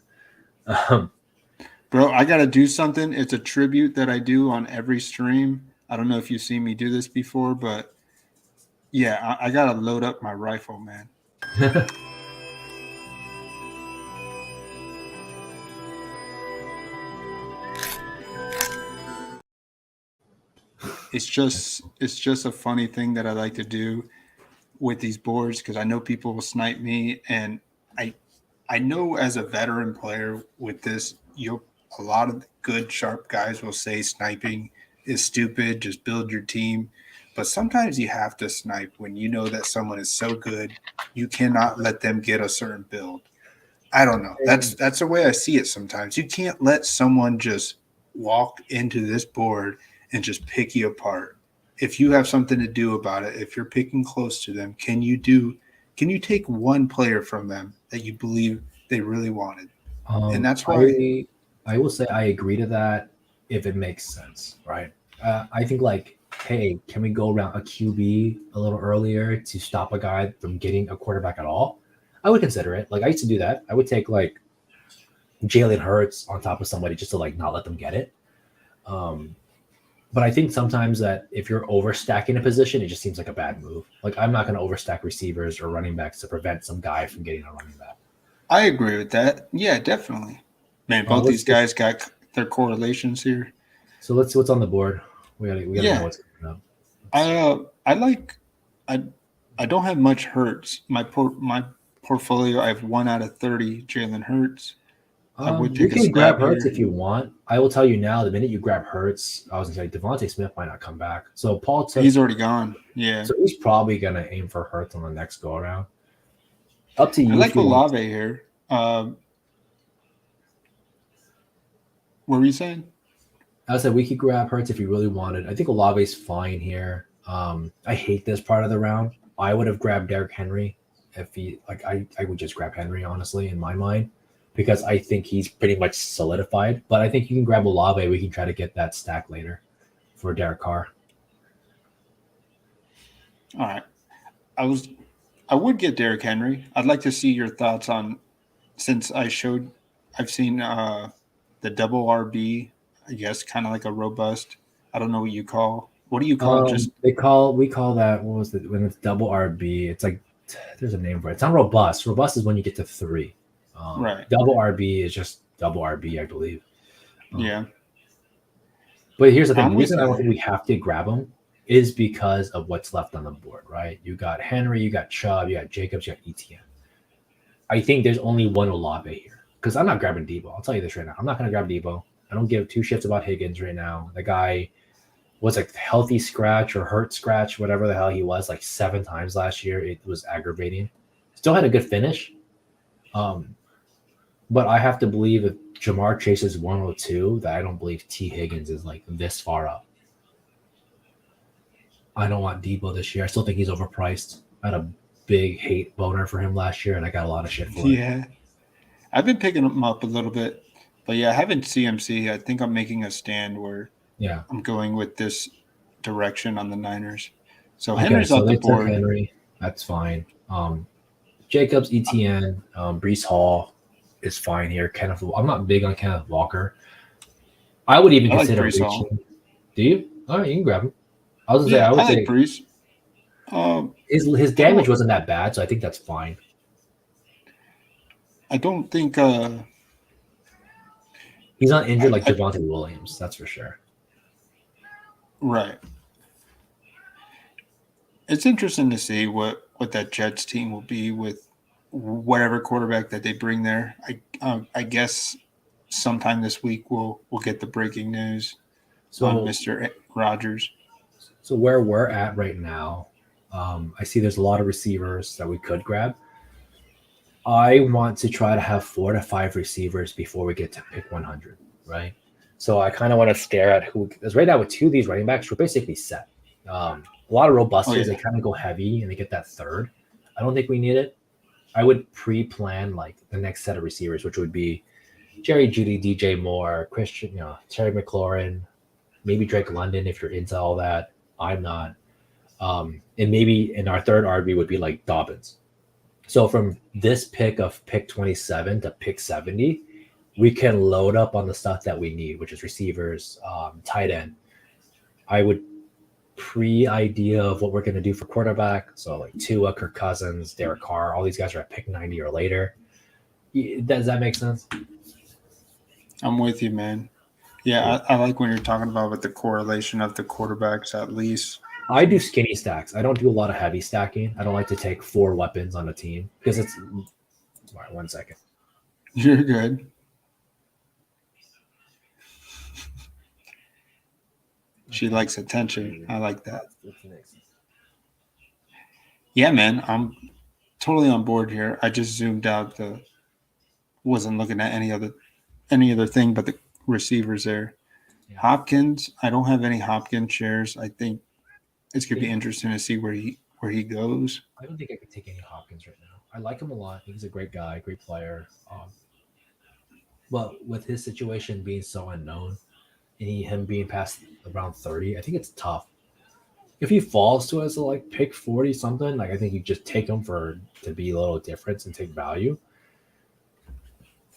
Bro, I got to do something. It's a tribute that I do on every stream. I don't know if you've seen me do this before, but yeah, I got to load up my rifle, man. It's just a funny thing that I like to do with these boards because I know people will snipe me, and I know as a veteran player with this, a lot of good sharp guys will say sniping is stupid, just build your team. But sometimes you have to snipe when you know that someone is so good, you cannot let them get a certain build. I don't know. That's the way I see it sometimes. You can't let someone just walk into this board and just pick you apart. If you have something to do about it, if you're picking close to them, can you take one player from them that you believe they really wanted? And that's why I will say I agree to that if it makes sense, right? I think like, hey, can we go around a QB a little earlier to stop a guy from getting a quarterback at all? I would consider it. Like I used to do that. I would take like Jalen Hurts on top of somebody just to like not let them get it. But I think sometimes that if you're overstacking a position, it just seems like a bad move. Like I'm not going to overstack receivers or running backs to prevent some guy from getting a running back. I agree with that. Yeah, definitely. Man, both these guys got their correlations here. So let's see what's on the board. We gotta know what's coming up. I don't have much Hurts. My portfolio, I have 1 out of 30 Jalen Hurts. You can grab Hurts if you want. I will tell you now, the minute you grab Hurts, I was going to say Devontae Smith might not come back. So he's already gone. Yeah. So he's probably going to aim for Hurts on the next go around. Up to you. I like Olave here. What were you saying? I said we could grab Hurts if you really wanted. I think Olave's fine here. I hate this part of the round. I would have grabbed Derrick Henry if he I would just grab Henry, honestly, in my mind. Because I think he's pretty much solidified. But I think you can grab Olave. We can try to get that stack later for Derek Carr. All right. I would get Derrick Henry. I'd like to see your thoughts on, since I've seen the double RB, I guess, kind of like a robust. I don't know what you call. What do you call it? We call that, what was it? When it's double RB, it's like, there's a name for it. It's not robust. Robust is when you get to 3. Right. Double RB is just double RB, I believe. Yeah. But here's the thing. The reason I don't think we have to grab them is because of what's left on the board, right? You got Henry, you got Chubb, you got Jacobs, you got ETN. I think there's only one Olave here because I'm not grabbing Debo. I'll tell you this right now. I'm not going to grab Debo. I don't give 2 shits about Higgins right now. The guy was a healthy scratch or hurt scratch, whatever the hell he was, like 7 times last year. It was aggravating. Still had a good finish. But I have to believe if Jamar Chase is 102, that I don't believe T. Higgins is like this far up. I don't want Debo this year. I still think he's overpriced. I had a big hate boner for him last year, and I got a lot of shit for it. Yeah. I've been picking him up a little bit. But yeah, having CMC, I think I'm making a stand where I'm going with this direction on the Niners. So Henry's off the board. Henry. That's fine. Jacobs, ETN, Brees Hall is fine here. I'm not big on Kenneth Walker. I would even I like consider Brees Hall. reaching. Do you? All right, you can grab him. I was gonna say Yeah, I would I like say Brees. his damage wasn't that bad, so I think that's fine. I don't think He's not injured like Javonte Williams, that's for sure. Right. It's interesting to see what that Jets team will be with whatever quarterback that they bring there. I guess sometime this week we'll get the breaking news on Mr. Rogers. So where we're at right now, I see there's a lot of receivers that we could grab. I want to try to have 4 to 5 receivers before we get to pick 100, right? So I kind of want to stare at who, because right now with 2 of these running backs, we're basically set. A lot of robusters, they kind of go heavy and they get that third. I don't think we need it. I would pre-plan like the next set of receivers, which would be Jerry Jeudy, DJ Moore, Christian, Terry McLaurin, maybe Drake London if you're into all that. I'm not. And maybe in our third RB would be like Dobbins. So from this pick 27 to pick 70, we can load up on the stuff that we need, which is receivers, tight end. I would pre-idea of what we're going to do for quarterback. So like Tua, Kirk Cousins, Derek Carr, all these guys are at pick 90 or later. Does that make sense? I'm with you, man. Yeah, I like when you're talking about with the correlation of the quarterbacks at least. I do skinny stacks. I don't do a lot of heavy stacking. I don't like to take 4 weapons on a team because it's. All right, 1 second. You're good. She likes attention. I like that. Yeah, man. I'm totally on board here. I just zoomed out wasn't looking at any other thing but the receivers there. Yeah. Hopkins, I don't have any Hopkins shares. I think it's gonna be interesting to see where he goes. I don't think I could take any Hopkins right now. I like him a lot. I think he's a great guy, great player. But with his situation being so unknown and him being past around 30, I think it's tough. If he falls to us like pick 40 something, like I think you just take him to be a little difference and take value.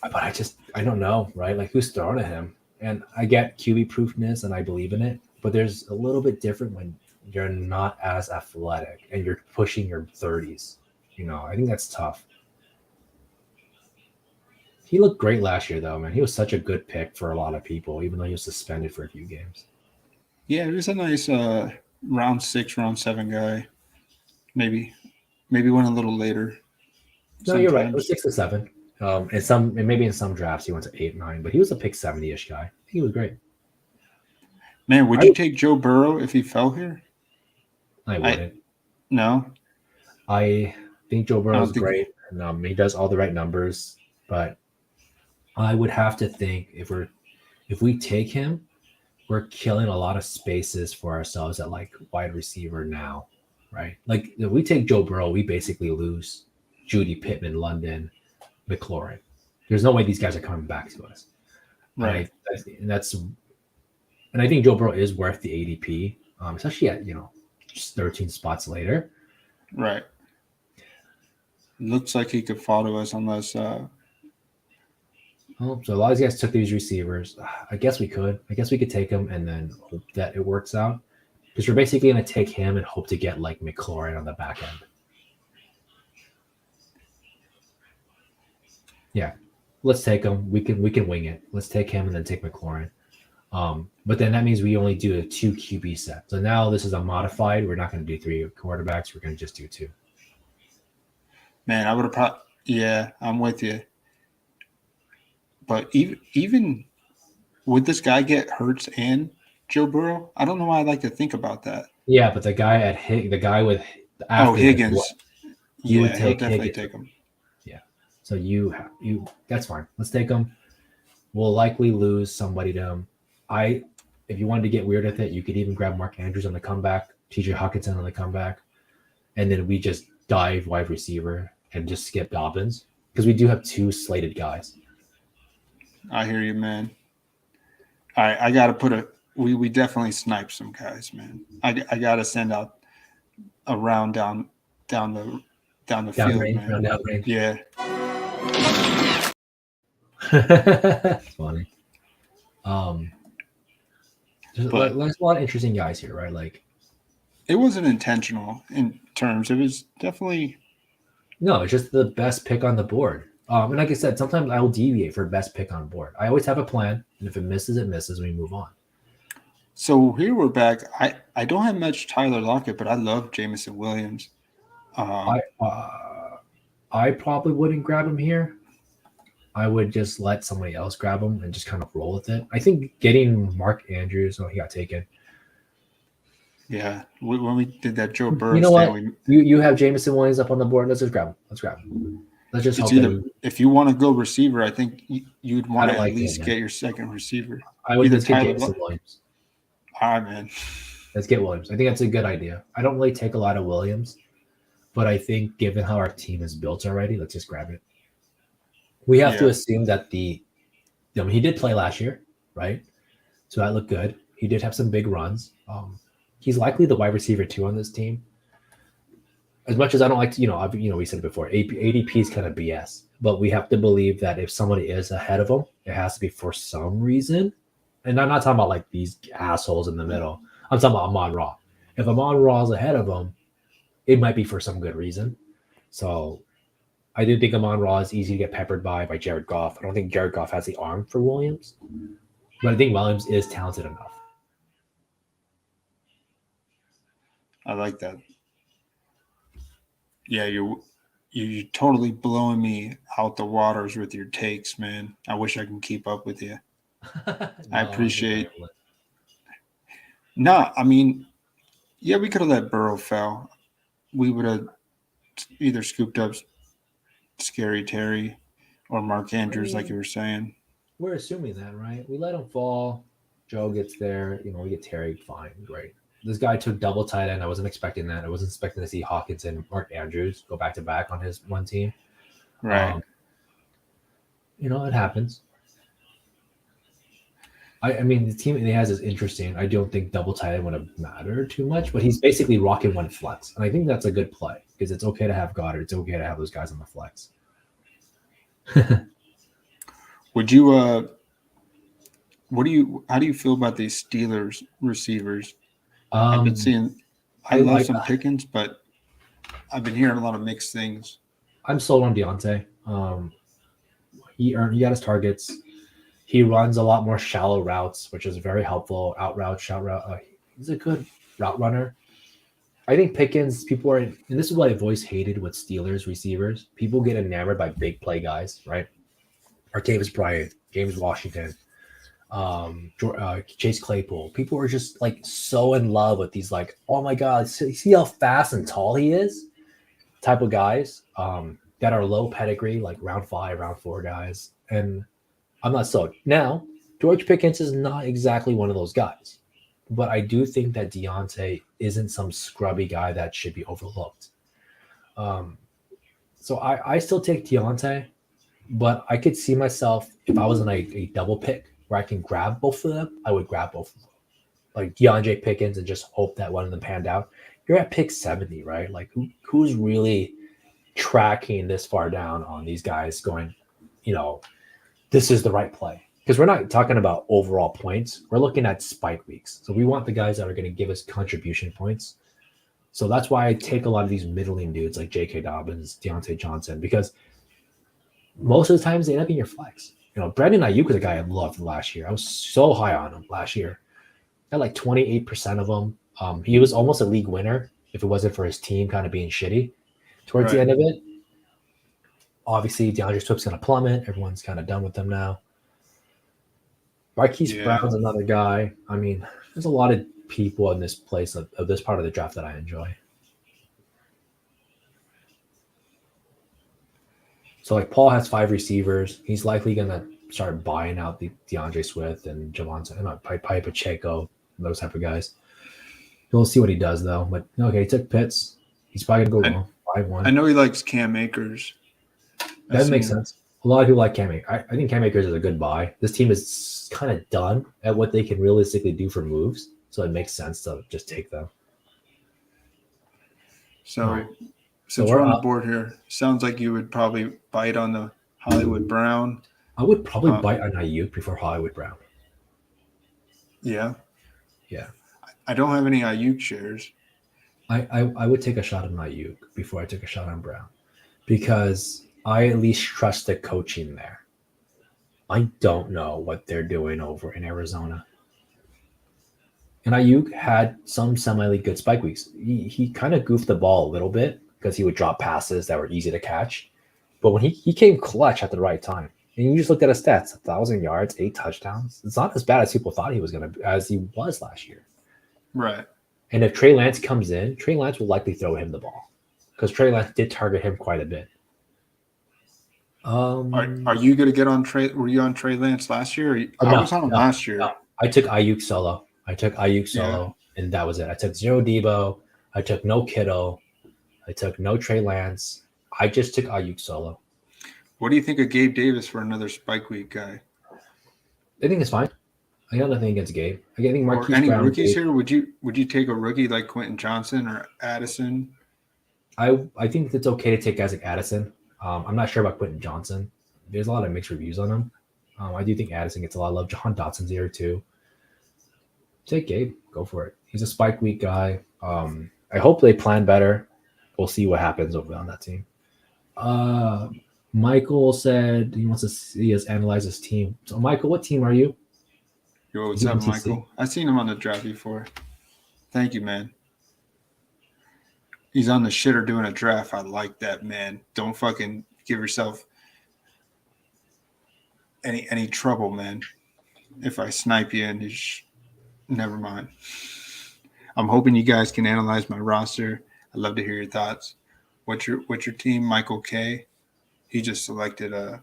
But I don't know, right? Like who's throwing at him? And I get QB proofness and I believe in it, but there's a little bit different when you're not as athletic and you're pushing your 30s. I think that's tough. He looked great last year, though, man. He was such a good pick for a lot of people, even though he was suspended for a few games. Yeah, he was a nice round 6, round 7 guy. Maybe went a little later. No, you're right. It was 6 to 7. And maybe in some drafts he went to 8, 9, but he was a pick 70-ish guy. He was great. Man, would you take Joe Burrow if he fell here? I wouldn't. No. I think Joe Burrow is great, and he does all the right numbers. But I would have to think if we take him, we're killing a lot of spaces for ourselves at like wide receiver now, right? Like if we take Joe Burrow, we basically lose Judy, Pittman, London, McLaurin. There's no way these guys are coming back to us, right? And I think Joe Burrow is worth the ADP, especially at just 13 spots later. Right. Looks like he could fall to us unless. So a lot of these guys took these receivers. I guess we could take him and then hope that it works out, because we're basically going to take him and hope to get like McLaurin on the back end. Yeah, let's take him. We can wing it. Let's take him and then take McLaurin. But then that means we only do a 2 QB set. So now this is a modified. We're not going to do 3 quarterbacks. We're going to just do 2. Man, I would have yeah, I'm with you. But even would this guy get Hurts and Joe Burrow? I don't know why I like to think about that. Yeah, but the guy with Higgins. You would definitely take him. Yeah. So you that's fine. Let's take him. We'll likely lose somebody to him. If you wanted to get weird with it, you could even grab Mark Andrews on the comeback, TJ Hawkinson on the comeback, and then we just dive wide receiver and just skip Dobbins, because we do have 2 slated guys. I hear you, man. All right, I got to put we definitely snipe some guys, man. I got to send out a round down down the Down field, range, man. around down range. Yeah. That's funny. There's But a lot of interesting guys here, right? Like, it wasn't intentional in terms. It was definitely. no, it's just the best pick on the board. And like I said, sometimes I will deviate for best pick on board. I always have a plan, and if it misses, it misses. We move on. So here we're back. I don't have much Tyler Lockett, but I love Jameson Williams. I probably wouldn't grab him here. I would just let somebody else grab him and just kind of roll with it. I think getting Mark Andrews, he got taken. Yeah, when we did that Joe Burrow, you know what? You have Jameson Williams up on the board. Let's just grab him. Let's just hope if you want to go receiver, I think you'd want to at like least get your second receiver. I would just get Jameson Williams. All right, man. Let's get Williams. I think that's a good idea. I don't really take a lot of Williams, but I think given how our team is built already, let's just grab it. We have to assume that he did play last year, right? So that looked good. He did have some big runs. He's likely the wide receiver 2 on this team. As much as I don't like to, we said it before, ADP is kind of BS, but we have to believe that if somebody is ahead of him, it has to be for some reason. And I'm not talking about like these assholes in the middle. I'm talking about Amon-Ra. If Amon-Ra is ahead of him, it might be for some good reason. So I do think Amon-Ra is easy to get peppered by Jared Goff. I don't think Jared Goff has the arm for Williams, but I think Williams is talented enough. I like that. Yeah, you're totally blowing me out the waters with your takes, man. I wish I can keep up with you. I appreciate. No, I mean, yeah, we could have let Burrow fall. We would have either scooped up Scary Terry or Mark Andrews, like you were saying. We're assuming that, right? We let him fall. Joe gets there. We get Terry. Fine, great. This guy took double tight end. I wasn't expecting that. I wasn't expecting to see Hawkins and Mark Andrews go back to back on his one team. Right. It happens. I mean, the team he has is interesting. I don't think double tight end would have mattered too much, but he's basically rocking one flex. And I think that's a good play because it's okay to have Goddard. It's okay to have those guys on the flex. Would you how do you feel about these Steelers receivers? I've been seeing I love some Pickens, but I've been hearing a lot of mixed things. I'm sold on Deontay. He got his targets. He runs a lot more shallow routes, which is very helpful. Out route, shout route. He's a good route runner. I think Pickens, and this is what I've always hated with Steelers receivers. People get enamored by big play guys, right? Artavis Bryant, James Washington, Chase Claypool. People are just like so in love with these, like, oh my God, see how fast and tall he is type of guys that are low pedigree, like round 5, round 4 guys. And I'm not sold. Now, George Pickens is not exactly one of those guys, but I do think that Deontay isn't some scrubby guy that should be overlooked. So I still take Deontay, but I could see myself, if I was in a double pick where I can grab both of them, I would grab both of them. Like DeAndre Pickens and just hope that one of them panned out. You're at pick 70, right? Like who's really tracking this far down on these guys going, this is the right play? Because we're not talking about overall points. We're looking at spike weeks. So we want the guys that are going to give us contribution points. So that's why I take a lot of these middling dudes like J.K. Dobbins, Deontay Johnson, because most of the times they end up in your flex. Brandon Ayuk was a guy I loved last year. I was so high on him last year. I had like 28% of him. He was almost a league winner if it wasn't for his team kind of being shitty towards the end of it. Obviously, DeAndre Swift's going to plummet. Everyone's kind of done with him now. Marquise Brown's another guy. I mean, there's a lot of people in this place of this part of the draft that I enjoy. So, like, Paul has 5 receivers. He's likely going to start buying out the DeAndre Swift and Javonte, Pi Pacheco, those type of guys. We'll see what he does, though. But, okay, he took Pitts. He's probably going to go 5-1. I know he likes Cam Akers. That makes sense. A lot of people like Cam Akers. I think Cam Akers is a good buy. This team is kind of done at what they can realistically do for moves, so it makes sense to just take them. So Since we're on the board here, sounds like you would probably bite on the Hollywood Brown. I would probably bite on Ayuk before Hollywood Brown. Yeah. Yeah. I don't have any Ayuk shares. I would take a shot on Ayuk before I took a shot on Brown because I at least trust the coaching there. I don't know what they're doing over in Arizona. And Ayuk had some semi-good spike weeks. He kind of goofed the ball a little bit because he would drop passes that were easy to catch. But when he came clutch at the right time, and you just looked at his stats, 1,000 yards, 8 touchdowns. It's not as bad as people thought he was going to, as he was last year. Right. And if Trey Lance comes in, Trey Lance will likely throw him the ball because Trey Lance did target him quite a bit. Are you going to get on Trey? Were you on Trey Lance last year? I was on him last year. No. I took Ayuk solo. And that was it. I took 0 Debo. I took no Kittle. I took no Trey Lance. I just took Ayuk solo. What do you think of Gabe Davis for another spike week guy? I think it's fine. I got nothing against Gabe. I think Marquise any Brown, rookies here? Would you take a rookie like Quentin Johnson or Addison? I think it's okay to take guys like Addison. I'm not sure about Quentin Johnson. There's a lot of mixed reviews on him. I do think Addison gets a lot of love. John Dotson's here too. Take Gabe. Go for it. He's a spike week guy. I hope they plan better. We'll see what happens over on that team. Michael said he wants to see us analyze his team. So, Michael, what team are you? Yo, what's up, Michael? I've seen him on the draft before. Thank you, man. He's on the shitter doing a draft. I like that, man. Don't fucking give yourself any trouble, man. If I snipe you and never mind. I'm hoping you guys can analyze my roster. I'd love to hear your thoughts. What's your team? Michael K. He just selected a.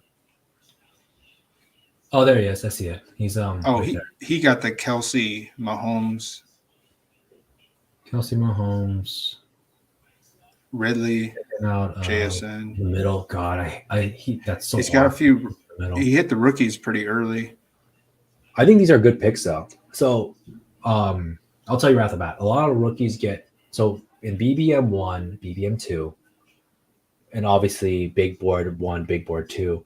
Oh, there he is. I see it. He's right he got the Kelsey Mahomes. Ridley, JSN. The middle. God, that's so. He's got a few. He hit the rookies pretty early. I think these are good picks, though. So, I'll tell you right off the bat. A lot of rookies get so in BBM 1, BBM 2, and obviously Bigboard 1, Bigboard 2.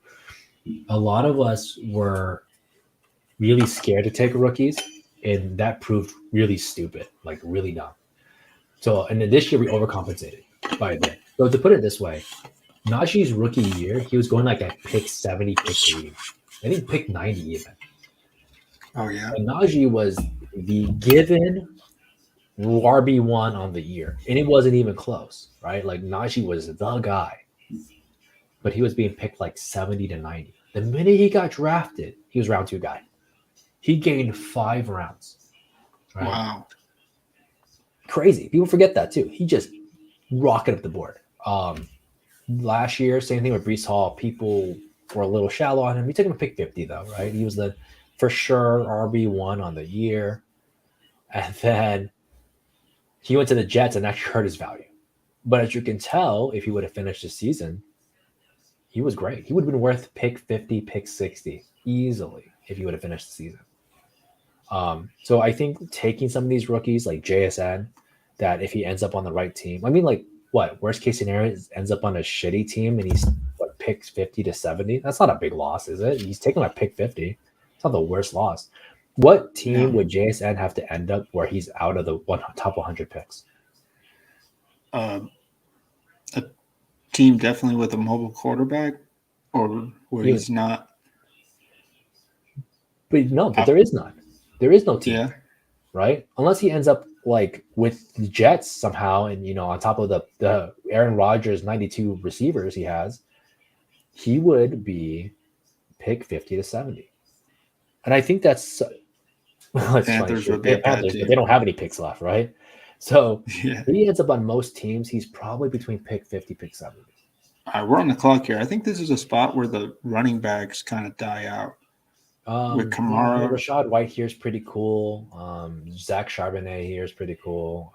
A lot of us were really scared to take rookies, and that proved really stupid, like really dumb. So, and then this year we overcompensated by a bit. So to put it this way, Najee's rookie year, he was going like at pick 70, pick 80. I think pick 90 even. Oh, yeah. And Najee was the given RB1 on the year, and it wasn't even close, right? Like Najee was the guy, but he was being picked like 70 to 90. The minute he got drafted, he was round 2 guy. He gained 5 rounds. Right? Wow. Crazy. People forget that too. He just rocketed up the board. Last year, same thing with Breece Hall. People were a little shallow on him. We took him to pick 50 though, right? He was the for sure RB1 on the year. And then he went to the Jets and actually hurt his value. But as you can tell, if he would have finished the season, he was great. He would have been worth pick 50, pick 60 easily if he would have finished the season. So I think taking some of these rookies like JSN, that if he ends up on the right team, I mean, like what worst case scenario is ends up on a shitty team and he's picks 50 to 70. That's not a big loss, is it? He's taking a pick 50. It's not the worst loss. What team would JSN have to end up where he's out of the top 100 picks? A team definitely with a mobile quarterback, or where he's not. But no, but there is none. There is no team, right? Unless he ends up like with the Jets somehow, and on top of the Aaron Rodgers 92 receivers he has, he would be pick 50 to 70. And I think that's Panthers would be a bad team. But they don't have any picks left, right? So if he ends up on most teams, he's probably between pick 50, pick 70. All right, we're on the clock here. I think this is a spot where the running backs kind of die out. With Kamara. Rashad White here is pretty cool. Zach Charbonnet here is pretty cool.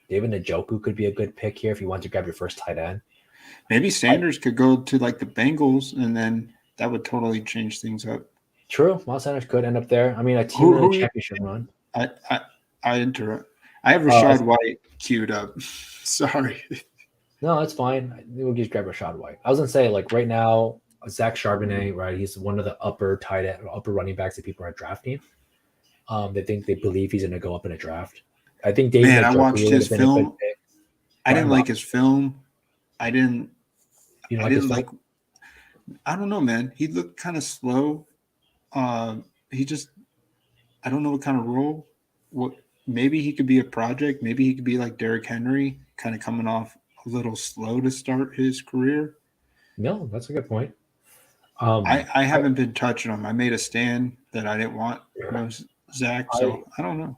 David Njoku could be a good pick here if you want to grab your first tight end. Maybe Sanders could go to like the Bengals, and then that would totally change things up. True. Miles Sanders could end up there. I mean, a team in a championship run. I interrupt. I have Rashad White queued up. Sorry. No, it's fine. We'll just grab Rashad White. I was gonna say, like right now, Zach Charbonnet, right? He's one of the upper tight end, upper running backs that people are drafting. They believe he's gonna go up in a draft. I think Dave Man, I McJourney watched would his have been a good film. pick. I didn't Brian like Robinson, his film. I didn't. you know, I like his didn't film. like. I don't know, man. He looked kind of slow. He just. I don't know what kind of role. What maybe he could be a project. Maybe he could be like Derrick Henry, kind of coming off a little slow to start his career. No, that's a good point. I haven't been touching him. I made a stand that I didn't want no Zach, I so I don't know.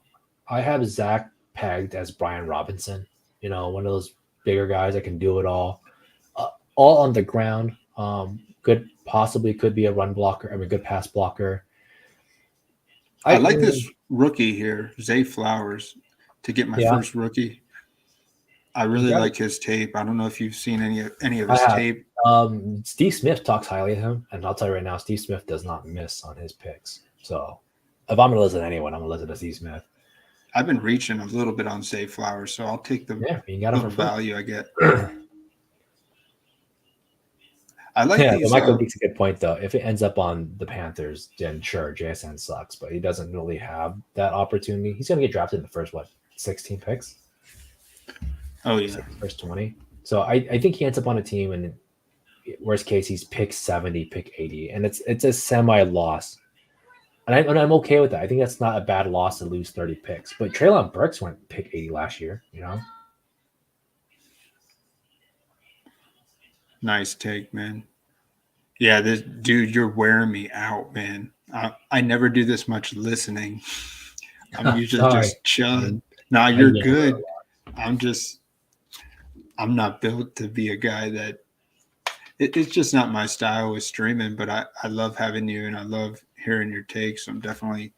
I have Zach pegged as Brian Robinson. You know, one of those bigger guys that can do it all on the ground. Possibly could be a run blocker. I mean, good pass blocker. I like this rookie here, Zay Flowers, to get my Yeah, first rookie. I really like his tape. I don't know if you've seen any of I his have. tape. Steve Smith talks highly of him, and I'll tell you right now, Steve Smith does not miss on his picks. So, if I'm gonna listen to anyone, I'm gonna listen to Steve Smith. I've been reaching a little bit on Zay Flowers, so I'll take the You got him little for free. value I get. I like Yeah, these. Michael makes a good point though. If it ends up on the Panthers, then sure, JSN sucks, but he doesn't really have that opportunity. He's gonna get drafted in the first 16 picks. Oh yeah, first 20. So I think he ends up on a team, and worst case, he's pick 70, pick 80, and it's a semi loss. And I'm okay with that. I think that's not a bad loss to lose 30 picks. But Treylon Burks went pick 80 last year, you know? nice take, man. Yeah, this dude, you're wearing me out, man. I never do this much listening. I'm usually just chilling. Nah, you're good. I'm not built to be a guy that it's just not my style with streaming, but I love having you and I love hearing your takes. I'm definitely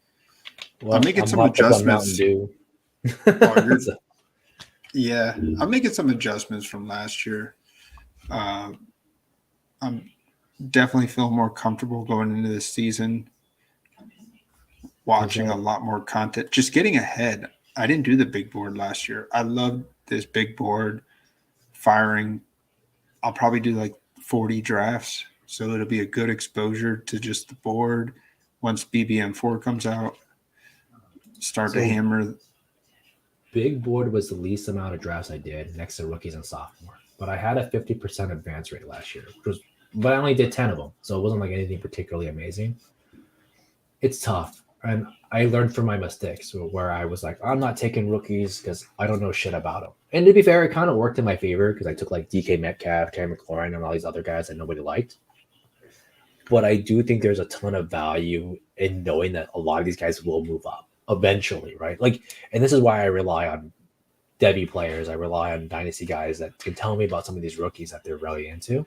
I'm making some adjustments. Yeah, I'm making some adjustments from last year. I'm definitely feel more comfortable going into this season, watching a lot more content, just getting ahead. I didn't do the big board last year. I loved this big board firing. I'll probably do like 40 drafts, so it'll be a good exposure to just the board. Once BBM4 comes out, start to hammer. Big board was the least amount of drafts I did next to rookies and sophomore, but I had a 50% advance rate last year, but I only did 10 of them, so it wasn't like anything particularly amazing. It's tough, and I learned from my mistakes where I was like, I'm not taking rookies because I don't know shit about them. And to be fair, it kind of worked in my favor because I took like DK Metcalf, Terry McLaurin, and all these other guys that nobody liked. But I do think there's a ton of value in knowing that a lot of these guys will move up eventually, right? Like, and this is why I rely on Debbie players. I rely on dynasty guys that can tell me about some of these rookies that they're really into.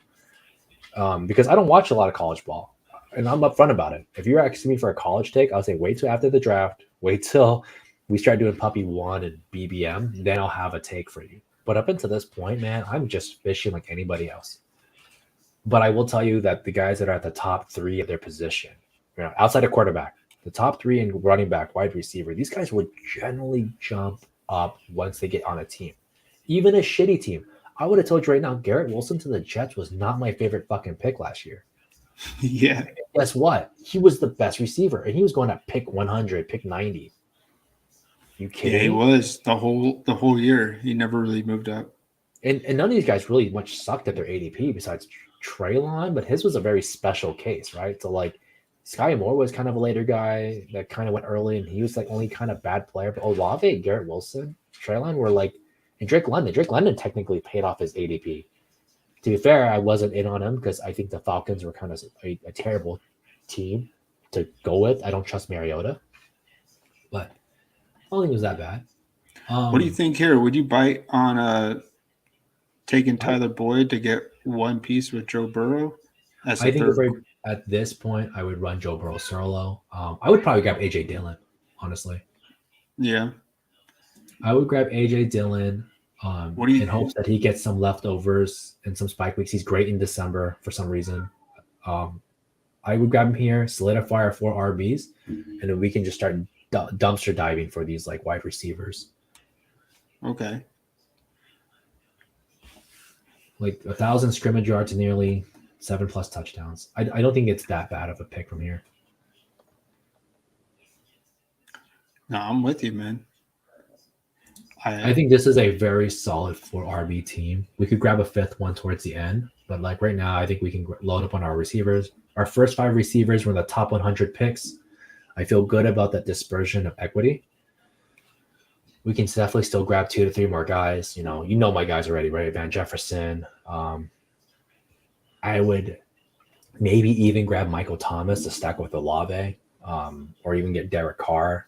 Because I don't watch a lot of college ball, and I'm upfront about it. If you're asking me for a college take, I'll say wait till after the draft. Wait till we start doing Puppy 1 and BBM. Then I'll have a take for you. But up until this point, man, I'm just fishing like anybody else. But I will tell you that the guys that are at the top 3 of their position, you know, outside of quarterback, the top 3 in running back, wide receiver, these guys would generally jump up once they get on a team. Even a shitty team. I would have told you right now, Garrett Wilson to the Jets was not my favorite fucking pick last year. Yeah. And guess what? He was the best receiver, and he was going at pick 100, pick 90. You kidding? Yeah, he was the whole year. He never really moved up. And none of these guys really much sucked at their ADP besides Treylon, but his was a very special case, right? So like Sky Moore was kind of a later guy that kind of went early, and he was like only kind of bad player. But Olave, Garrett Wilson, Treylon were like, and Drake London. Drake London technically paid off his ADP. To be fair, I wasn't in on him because I think the Falcons were kind of a terrible team to go with. I don't trust Mariota, but I don't think it was that bad. What do you think here? Would you bite on taking Tyler Boyd to get one piece with Joe Burrow? I think at this point, I would run Joe Burrow solo. I would probably grab AJ Dillon, honestly. Yeah. I would grab AJ Dillon in hopes that he gets some leftovers and some spike weeks. He's great in December for some reason. I would grab him here, solidify our 4 RBs, and then we can just start dumpster diving for these like wide receivers. Okay. like 1,000 scrimmage yards to nearly 7+ touchdowns. I don't think it's that bad of a pick from here. No, I'm with you, man. I think this is a very solid 4 RB team. We could grab a 5th one towards the end, but like right now, I think we can load up on our receivers. Our first 5 receivers were in the top 100 picks. I feel good about that dispersion of equity. We can definitely still grab 2 to 3 more guys. You know my guys already, right? Van Jefferson. I would maybe even grab Michael Thomas to stack with Olave, or even get Derek Carr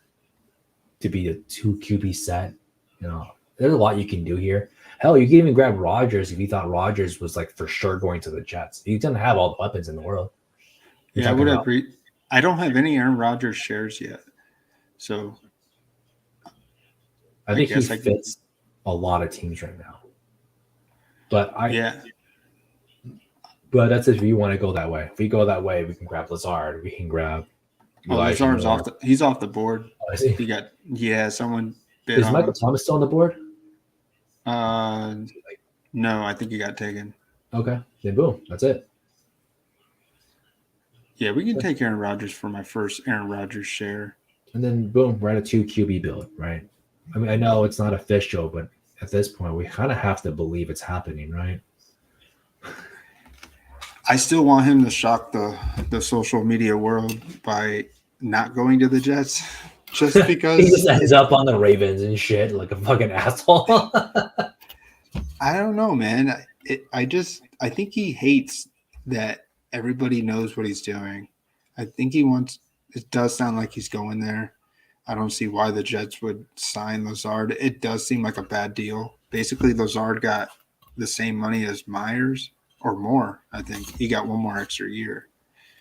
to be the 2 QB set. There's a lot you can do here. Hell, you can even grab Rodgers if you thought Rodgers was like for sure going to the Jets. He doesn't have all the weapons in the world. I would agree. I don't have any Aaron Rodgers shares yet, so I think he fits a lot of teams right now. But But that's if you want to go that way. If we go that way, we can grab Lazard. We can grab. Lazard's off. He's off the board. Oh, is he? He got someone. Is Michael Thomas still on the board? No, I think he got taken. Okay, then boom, that's it. Yeah, we can take Aaron Rodgers for my first Aaron Rodgers share. And then boom, we're at a 2 QB build, right? I mean, I know it's not official, but at this point, we kind of have to believe it's happening, right? I still want him to shock the social media world by not going to the Jets, just because he just ends up on the Ravens and shit like a fucking asshole. I don't know, man. I think he hates that everybody knows what he's doing. I think he wants. It does sound like he's going there. I don't see why the Jets would sign Lazard. It does seem like a bad deal. Basically, Lazard got the same money as Myers or more. I think he got one more extra year.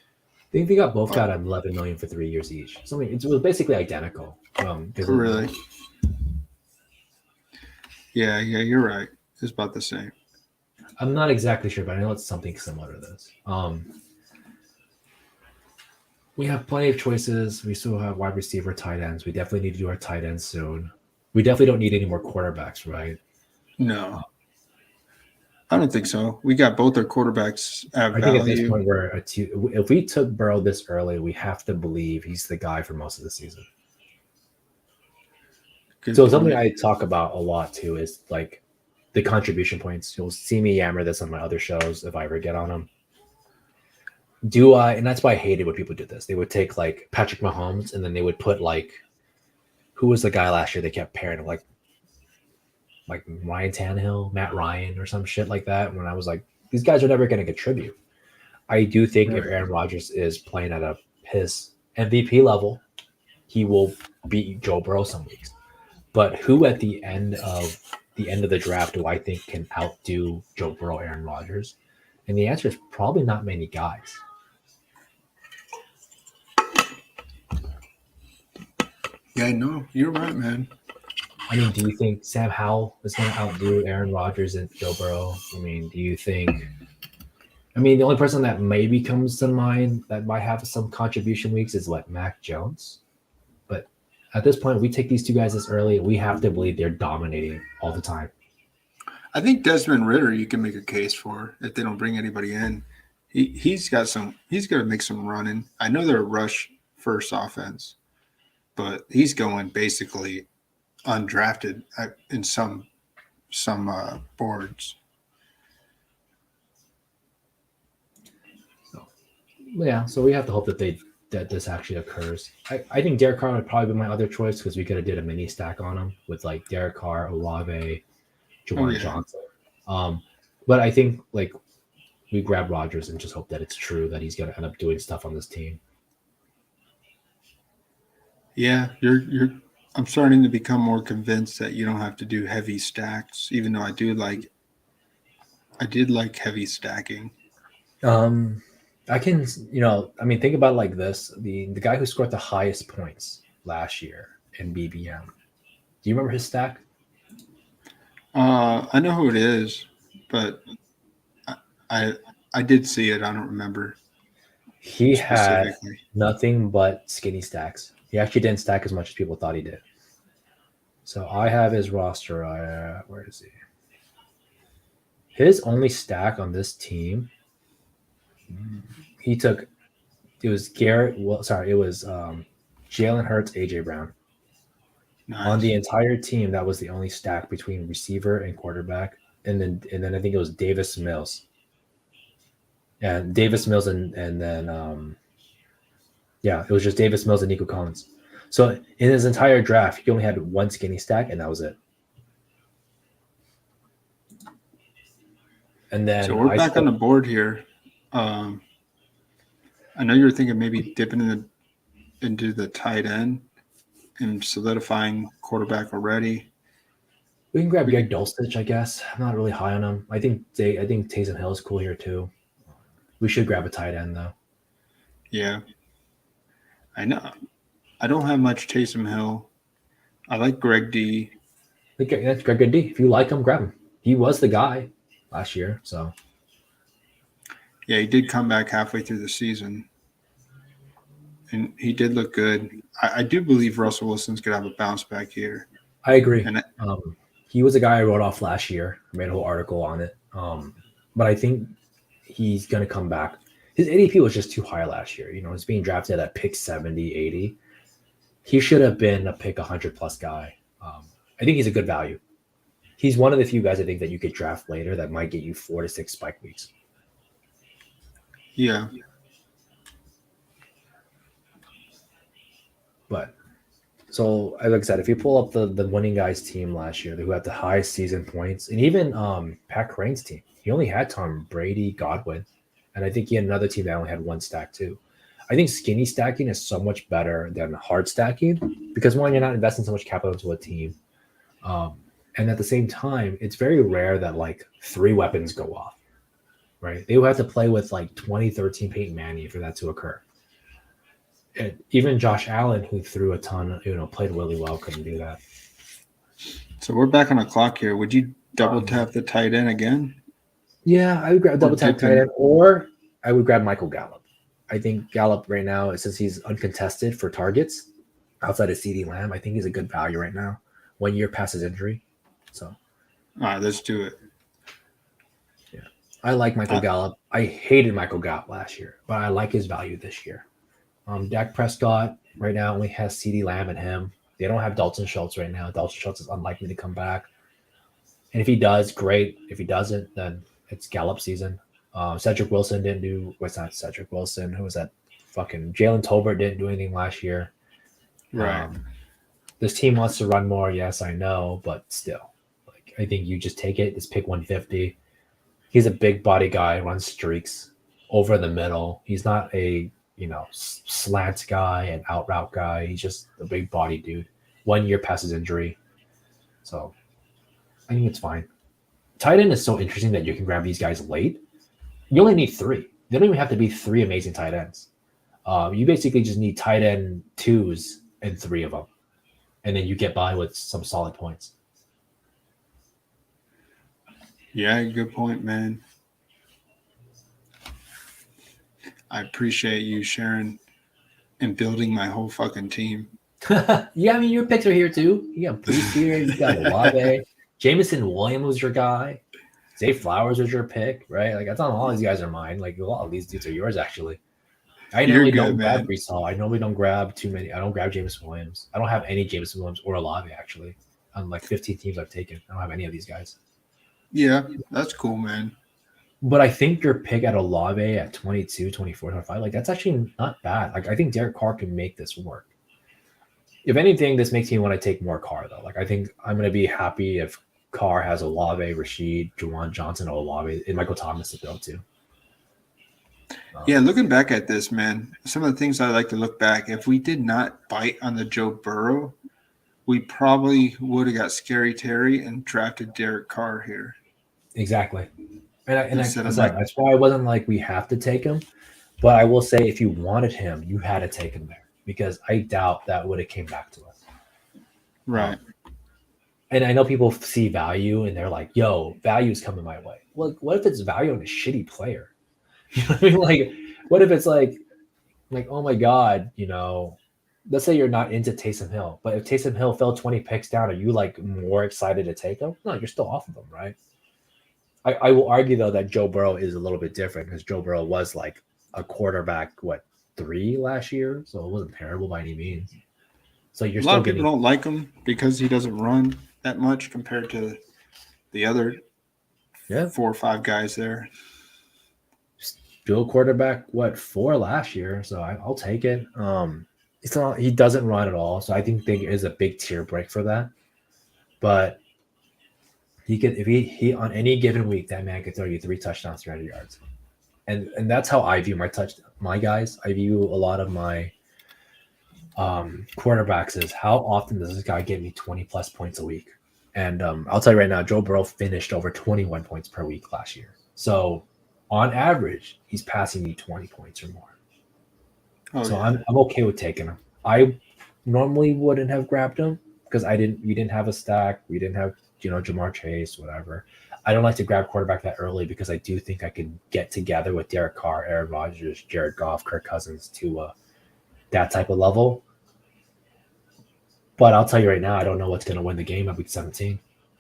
I think they got $11 million for 3 years each. So it was basically identical. Really? Yeah, you're right. It's about the same. I'm not exactly sure, but I know it's something similar to this. We have plenty of choices. We still have wide receiver, tight ends. We definitely need to do our tight ends soon. We definitely don't need any more quarterbacks, right? No. I don't think so. We got both our quarterbacks at value. I think at this point we're a 2. If we took Burrow this early, we have to believe he's the guy for most of the season. Something I talk about a lot too is like the contribution points. You'll see me yammer this on my other shows if I ever get on them. And that's why I hated when people did this. They would take like Patrick Mahomes and then they would put like, who was the guy last year they kept pairing like Ryan Tannehill, Matt Ryan, or some shit like that. When I was like, these guys are never going to contribute. I do think if Aaron Rodgers is playing at his MVP level, he will beat Joe Burrow some weeks. But who at the end of the draft do I think can outdo Joe Burrow, Aaron Rodgers? And the answer is probably not many guys. Yeah, no, you're right, man. I mean, do you think Sam Howell is going to outdo Aaron Rodgers and Joe Burrow? I mean, do you think? I mean, the only person that maybe comes to mind that might have some contribution weeks is Mac Jones. But at this point, we take these 2 guys this early. We have to believe they're dominating all the time. I think Desmond Ridder, you can make a case for if they don't bring anybody in. He's got some. He's going to make some running. I know they're a rush first offense, but he's going basically undrafted in some boards. So we have to hope that this actually occurs. I think Derek Carr would probably be my other choice because we could have did a mini stack on him with like Derek Carr, Olave, Jawan Johnson. But I think like we grab Rodgers and just hope that it's true that he's going to end up doing stuff on this team. Yeah, I'm starting to become more convinced that you don't have to do heavy stacks, even though I did like heavy stacking. I can, I mean, think about it like this. The guy who scored the highest points last year in BBM. Do you remember his stack? I know who it is, but I did see it. I don't remember. He had nothing but skinny stacks. He actually didn't stack as much as people thought he did. So I have his roster. Where is he? His only stack on this team, he took. It was Garrett. Well, sorry, it was Jalen Hurts, AJ Brown. On the Nice. entire team, that was the only stack between receiver and quarterback, and then I think it was Davis Mills. And Davis Mills and then yeah, it was just Davis Mills and Nico Collins. So in his entire draft, he only had one skinny stack, and that was it. And then So we're back on the board here. I know you were thinking maybe dipping into the tight end and solidifying quarterback already. we can grab Greg Dulcich, I guess. I'm not really high on him. I think Taysom Hill is cool here too. We should grab a tight end though. Yeah. I know. I don't have much Taysom Hill. I like Greg D. That's Greg D. If you like him, grab him. He was the guy last year, so. Yeah, he did come back halfway through the season. And he did look good. I do believe Russell Wilson's going to have a bounce back here. I agree. And he was a guy I wrote off last year. I made a whole article on it. But I think he's going to come back. His ADP was just too high last year. You know, he's being drafted at pick 70, 80. He should have been a pick 100-plus guy. I think he's a good value. He's one of the few guys I think that you could draft later that might get you 4 to 6 spike weeks. Yeah. But so, like I said, if you pull up the winning guys team last year, who had the highest season points, and even Pat Crane's team, he only had Tom Brady, Godwin, and I think he had another team that only had one stack too. I think skinny stacking is so much better than hard stacking because one, you're not investing so much capital into a team, and at the same time, it's very rare that like 3 weapons go off. Right? They would have to play with like 2013 Peyton Manning for that to occur. And even Josh Allen, who threw a ton, played really well, couldn't do that. So we're back on the clock here. Would you double tap the tight end again? Yeah, I would grab double tap tight end, or I would grab Michael Gallup. I think Gallup right now, since he's uncontested for targets outside of CeeDee Lamb, I think he's a good value right now. 1 year past his injury. So, all right, let's do it. Yeah, I like Michael Gallup. I hated Michael Gallup last year, but I like his value this year. Dak Prescott right now only has CeeDee Lamb and him. They don't have Dalton Schultz right now. Dalton Schultz is unlikely to come back. And if he does, great. If he doesn't, then it's Gallup season. Cedric Wilson didn't do – what's not Cedric Wilson? Who was that? Fucking Jalen Tolbert didn't do anything last year. Right. This team wants to run more. Yes, I know, but still. Like, I think you just take it. Just pick 150. He's a big body guy, runs streaks over the middle. He's not a – slant guy and out route guy. He's just a big body dude. 1 year past his injury. So I think it's fine. Tight end is so interesting that you can grab these guys late. You only need 3. They don't even have to be 3 amazing tight ends. You basically just need tight end 2s and 3 of them. And then you get by with some solid points. Yeah, good point, man. I appreciate you sharing and building my whole fucking team. Yeah, I mean, your picks are here too. You got Bruce here. You got Olave. Jameson Williams was your guy. Zay Flowers was your pick, right? Like, I thought all these guys are mine. Like, a lot of these dudes are yours, actually. I normally don't grab Brees Hall. I normally don't grab too many. I don't grab Jameson Williams. I don't have any Jameson Williams or Olave, actually. On like 15 teams I've taken, I don't have any of these guys. Yeah, that's cool, man. But I think your pick at Olave at 22, 24, 25, like, that's actually not bad. Like, I think Derek Carr can make this work. If anything, this makes me want to take more Carr, though. Like, I think I'm going to be happy if Carr has Olave, Rashid, Juwan Johnson, Olave, and Michael Thomas to throw to. Yeah, looking back at this, man, some of the things I like to look back, if we did not bite on the Joe Burrow, we probably would have got Scary Terry and drafted Derek Carr here. Exactly. And that's why I wasn't like we have to take him. But I will say if you wanted him, you had to take him there because I doubt that would have came back to us. Right. And I know people see value and they're like, yo, value's coming my way. Well, what if it's value on a shitty player? You know what I mean? Like, what if it's like, oh my God, let's say you're not into Taysom Hill, but if Taysom Hill fell 20 picks down, are you like more excited to take him? No, you're still off of him, right? I will argue though that Joe Burrow is a little bit different because Joe Burrow was like a quarterback, 3 last year, so it wasn't terrible by any means. So you're A lot still of people getting don't like him because he doesn't run that much compared to the other 4 or 5 guys there. dual quarterback 4 last year, so I'll take it. It's not he doesn't run at all, so I think there is a big tier break for that. But he could if he on any given week that man could throw you 3 touchdowns, 300 yards, and that's how I view my guys. I view a lot of my quarterbacks is how often does this guy get me 20 plus points a week? And I'll tell you right now, Joe Burrow finished over 21 points per week last year. So on average, he's passing me 20 points or more. I'm okay with taking him. I normally wouldn't have grabbed him because we didn't have a stack. We didn't have, Jamar Chase, whatever. I don't like to grab quarterback that early because I do think I can get together with Derek Carr, Aaron Rodgers, Jared Goff, Kirk Cousins to that type of level. But I'll tell you right now, I don't know what's going to win the game at week 17.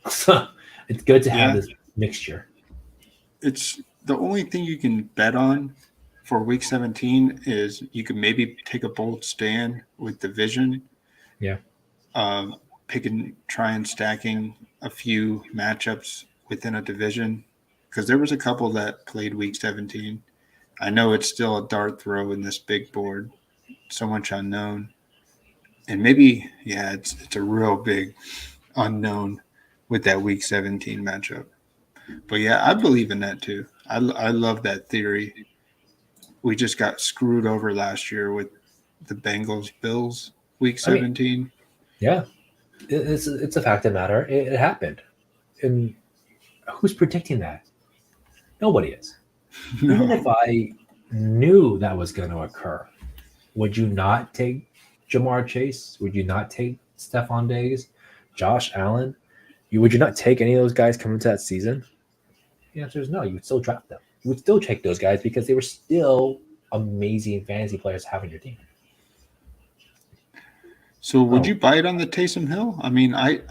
So it's good to have this mixture. It's the only thing you can bet on for week 17 is you can maybe take a bold stand with division. Yeah. Try and stacking a few matchups within a division because there was a couple that played week 17. I know it's still a dart throw in this big board, so much unknown. And maybe, it's a real big unknown with that week 17 matchup. But, I believe in that too. I love that theory. We just got screwed over last year with the Bengals-Bills week 17. It's a fact of the matter. It happened. And who's predicting that? Nobody is. No. Even if I knew that was going to occur, would you not take Jamar Chase? Would you not take Stephon Diggs, Josh Allen? Would you not take any of those guys coming to that season? The answer is no. You would still draft them. You would still take those guys because they were still amazing fantasy players having your team. So would you bite on the Taysom Hill? I mean, I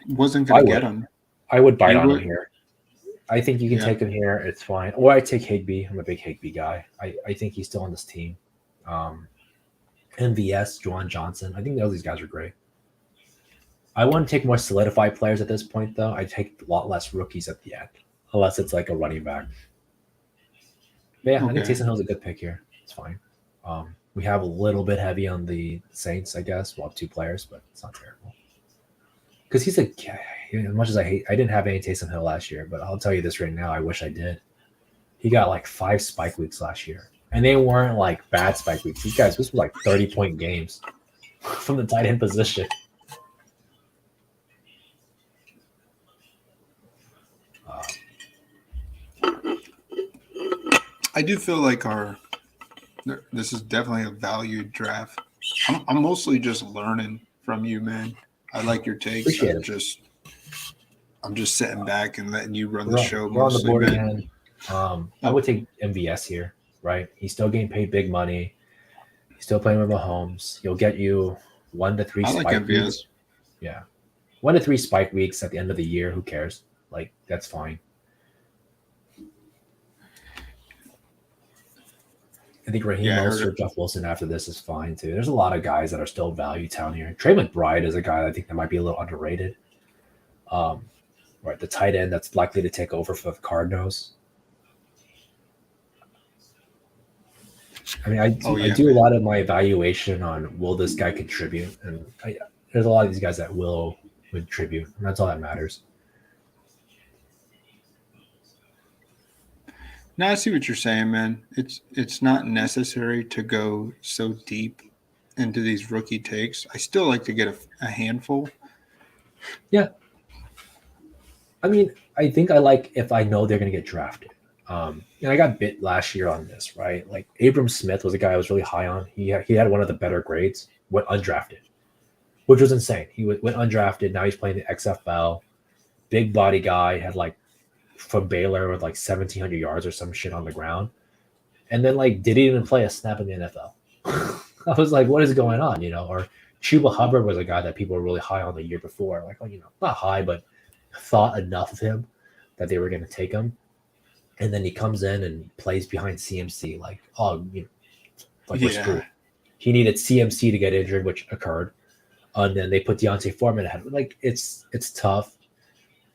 wasn't going to get him. I would bite on him here. I think you can take him here. It's fine. Or I take Higbee. I'm a big Higbee guy. I think he's still on this team. MVS, Juwan Johnson. I think all these guys are great. I want to take more solidified players at this point, though. I take a lot less rookies at the end, unless it's like a running back. But I think Taysom Hill's a good pick here. It's fine. We have a little bit heavy on the Saints, I guess. We'll have 2 players, but it's not terrible. Because he's as much as I didn't have any Taysom Hill last year, but I'll tell you this right now, I wish I did. He got like 5 spike weeks last year. And they weren't like bad spike weeks. These guys, this was like 30-point games from the tight end position. I do feel like this is definitely a valued draft. I'm mostly just learning from you, man. I like your takes. I'm just sitting back and letting you run the show. We're on the board again. I would take MVS here, right? He's still getting paid big money. He's still playing with Mahomes. He'll get you 1 to 3 spike weeks. Yeah. 1 to 3 spike weeks at the end of the year. Who cares? Like, that's fine. I think Raheem Mostert, Jeff Wilson after this is fine too. There's a lot of guys that are still value town here. Trey McBride is a guy I think that might be a little underrated. The tight end that's likely to take over for the Cardinals. I mean, I do a lot of my evaluation on will this guy contribute, and there's a lot of these guys that will contribute, and that's all that matters. Now I see what you're saying, man. It's not necessary to go so deep into these rookie takes. I still like to get a handful. Yeah. I mean, I think I like if I know they're going to get drafted. And I got bit last year on this, right? Like Abram Smith was a guy I was really high on. He had one of the better grades, went undrafted, which was insane. He went undrafted. Now he's playing the XFL. Big body guy, had like from Baylor with like 1,700 yards or some shit on the ground. And then like didn't even play a snap in the NFL. I was like, what is going on? Or Chuba Hubbard was a guy that people were really high on the year before. Like, not high, but thought enough of him that they were going to take him. and then he comes in and plays behind CMC like, oh, like we're Yeah. screwed. He needed CMC to get injured, which occurred, and then they put Deontay Foreman ahead. Like it's tough.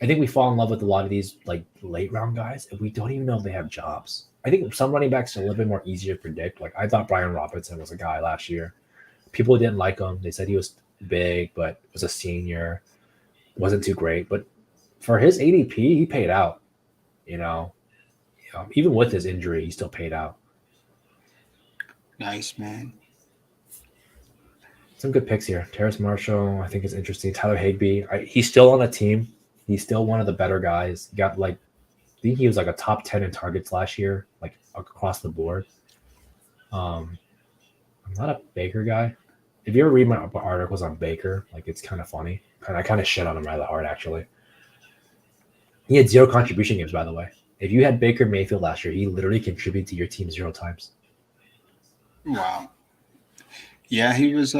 I think we fall in love with a lot of these like late round guys, and we don't even know if they have jobs. I think some running backs are a little bit more easier to predict. Like I thought Brian Robinson was a guy last year. People didn't like him. They said he was big, but was a senior, wasn't too great. But for his ADP, he paid out. Even with his injury, he still paid out. Nice, man. Some good picks here. Terrace Marshall, I think is interesting. Tyler Higbee, he's still on a team. He's still one of the better guys. He got I think he was like a top 10 in targets last year, like across the board. I'm not a Baker guy. If you ever read my articles on Baker, like it's kind of funny. And I kind of shit on him rather hard, actually. He had 0 contribution games, by the way. If you had Baker Mayfield last year, he literally contributed to your team 0 times. Wow. Yeah, he was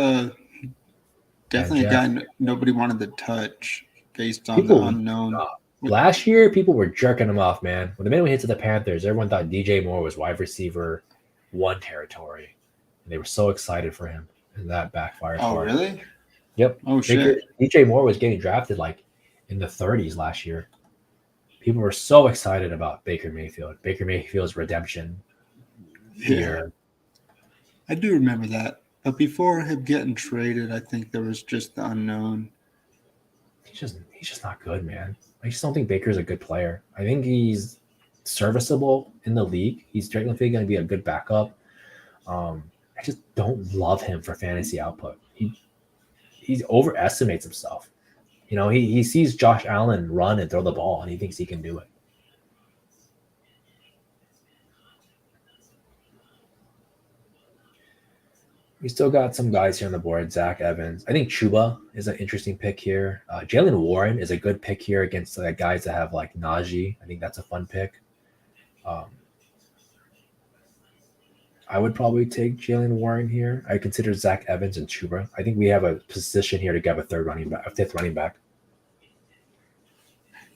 definitely a guy nobody wanted to touch based on the unknown. Last year, people were jerking him off, man. When the minute we hit to the Panthers, everyone thought DJ Moore was wide receiver 1 territory. And they were so excited for him, and that backfired. Oh, really? Yep. Oh, shit. DJ Moore was getting drafted like in the 30s last year. People were so excited about Baker Mayfield. Baker Mayfield's redemption year. I do remember that. But before him getting traded, I think there was just the unknown. He's just not good, man. I just don't think Baker's a good player. I think he's serviceable in the league. He's technically going to be a good backup. I just don't love him for fantasy output. He overestimates himself. He sees Josh Allen run and throw the ball, and he thinks he can do it. We still got some guys here on the board. Zach Evans. I think Chuba is an interesting pick here. Jalen Warren is a good pick here against the guys that have like Najee. I think that's a fun pick. I would probably take Jalen Warren here. I consider Zach Evans and Chuba. I think we have a position here to get a fifth running back.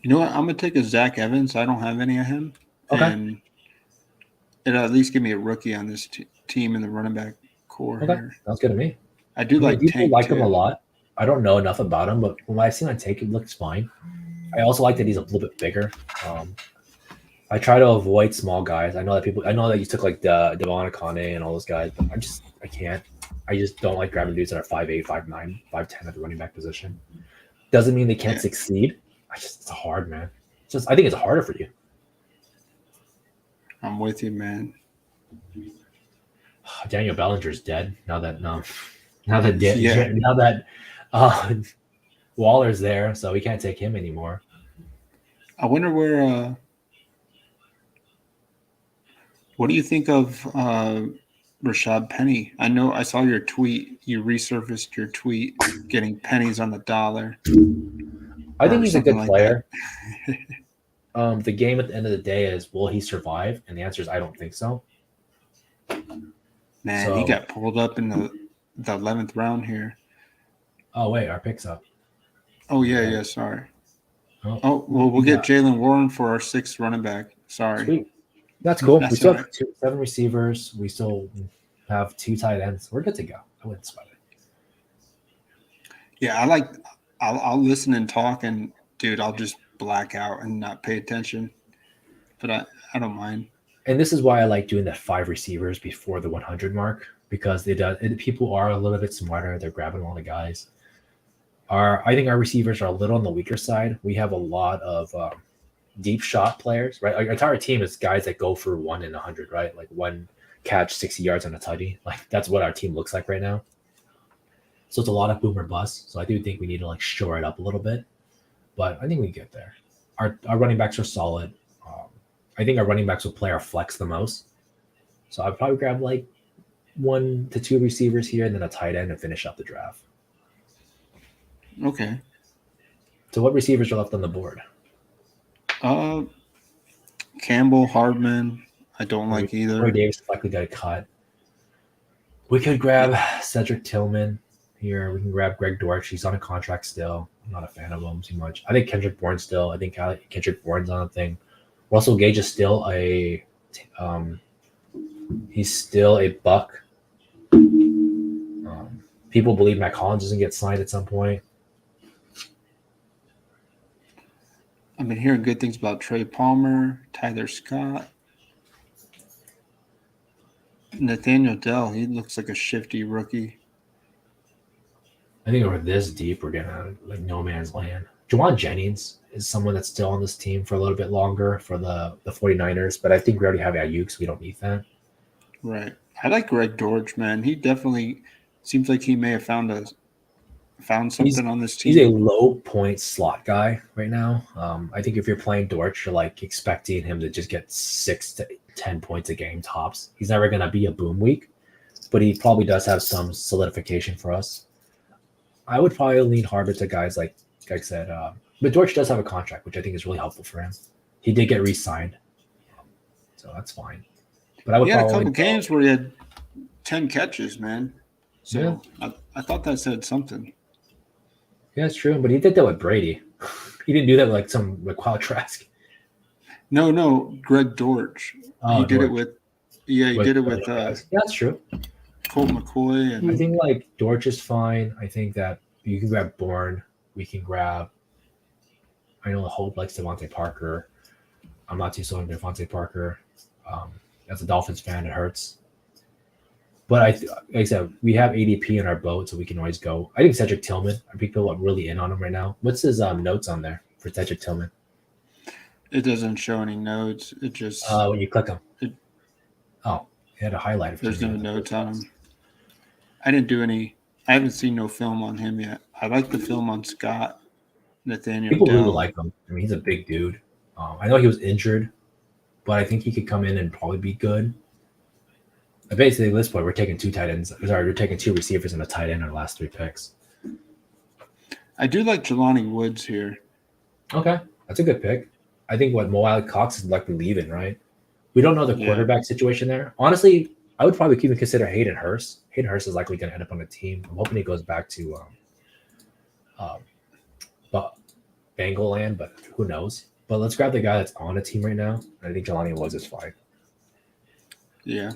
You know what? I'm gonna take a Zach Evans. I don't have any of him, and it'll at least give me a rookie on this team in the running back core. Okay, here. Sounds good to me. I do like people like him a lot. I don't know enough about him, but when I've seen on tape, it looks fine. I also like that he's a little bit bigger. I try to avoid small guys. I know that you took like Devon Akane and all those guys, but I can't. I just don't like grabbing dudes that are 5'8", 5'9", 5'10" at the running back position. Doesn't mean they can't succeed. It's hard, man. I think it's harder for you. I'm with you, man. Daniel Bellinger's dead now that Waller's there, so we can't take him anymore. I wonder where. What do you think of Rashad Penny? I know I saw your tweet. You resurfaced your tweet, getting pennies on the dollar. I think he's a good player. The game at the end of the day is, will he survive? And the answer is, I don't think so. Man, he got pulled up in the 11th round here. Oh, wait, our pick's up. Oh, yeah, sorry. Well, we'll get Jalen Warren for our 6th running back. Sorry. Sweet. That's cool. We still have 7 receivers. We still have 2 tight ends. We're good to go. I wouldn't sweat it. Yeah, I'll listen and talk, and, dude, I'll just black out and not pay attention. But I don't mind. And this is why I like doing that 5 receivers before the 100 mark, because people are a little bit smarter. They're grabbing all the guys. I think our receivers are a little on the weaker side. We have a lot of deep shot players, right? Our entire team is guys that go for 1 in 100, right? Like 1 catch, 60 yards on a tutty. Like that's what our team looks like right now. So it's a lot of boom or bust. So I do think we need to like shore it up a little bit, but I think we get there. Our running backs are solid. I think our running backs will play our flex the most. So I'd probably grab like 1 to 2 receivers here and then a tight end and finish up the draft. Okay. So what receivers are left on the board? Campbell, Hardman. I don't like either. Corey Davis likely got a cut. We could grab Cedric Tillman here. We can grab Greg Dortch. He's on a contract still. I'm not a fan of him too much. I think Kendrick Bourne still. I think Kendrick Bourne's on a thing. Russell Gage is still he's still a buck. People believe Matt Collins doesn't get signed at some point. I've been hearing good things about Trey Palmer, Tyler Scott, Nathaniel Dell. He looks like a shifty rookie. I think we're this deep, we're gonna like no man's land. Juwan Jennings is someone that's still on this team for a little bit longer for the 49ers, but I think we already have Ayuk, so we don't need that. Right. I like Greg Dortch, man. He definitely seems like he may have found something on this team. He's a low point slot guy right now. I think if you're playing Dortch, you're like expecting him to just get 6 to 10 points a game tops. He's never gonna be a boom week, but he probably does have some solidification for us. I would probably lean harder to guys like I said, but Dortch does have a contract, which I think is really helpful for him. He did get re-signed, so that's fine. But I would he had a probably couple games where he had 10 catches, man. So yeah. I thought that said something. Yeah, it's true, but he did that with Brady. He didn't do that with like some like Kyle Trask. No, Greg Dortch. He did it with yeah, that's true. Colt McCoy. And I think like Dortch is fine. I think that you can grab Bourne. We can grab. I know the Hope likes Devontae Parker. I'm not too sold on Devontae Parker. As a Dolphins fan, it hurts. But like I said, we have ADP in our boat, so we can always go. I think Cedric Tillman. I think people are really in on him right now. What's his notes on there for Cedric Tillman? It doesn't show any notes. It just when you click them. It had a highlight. There's no notes on him. I didn't do any. I haven't seen no film on him yet. I like the film on Scott. Nathaniel People Dell. really like him. I mean, he's a big dude. I know he was injured, but I think he could come in and probably be good. Basically, at this point, we're taking 2 tight ends. Sorry, we're taking 2 receivers and a tight end in our last 3 picks. I do like Jelani Woods here. Okay, that's a good pick. I think Mo Alley-Cox is likely leaving, right? We don't know the quarterback situation there. Honestly, I would probably even consider Hayden Hurst. Hayden Hurst is likely going to end up on the team. I'm hoping he goes back to Bengal land, but who knows? But let's grab the guy that's on a team right now. I think Jelani Woods is fine. Yeah.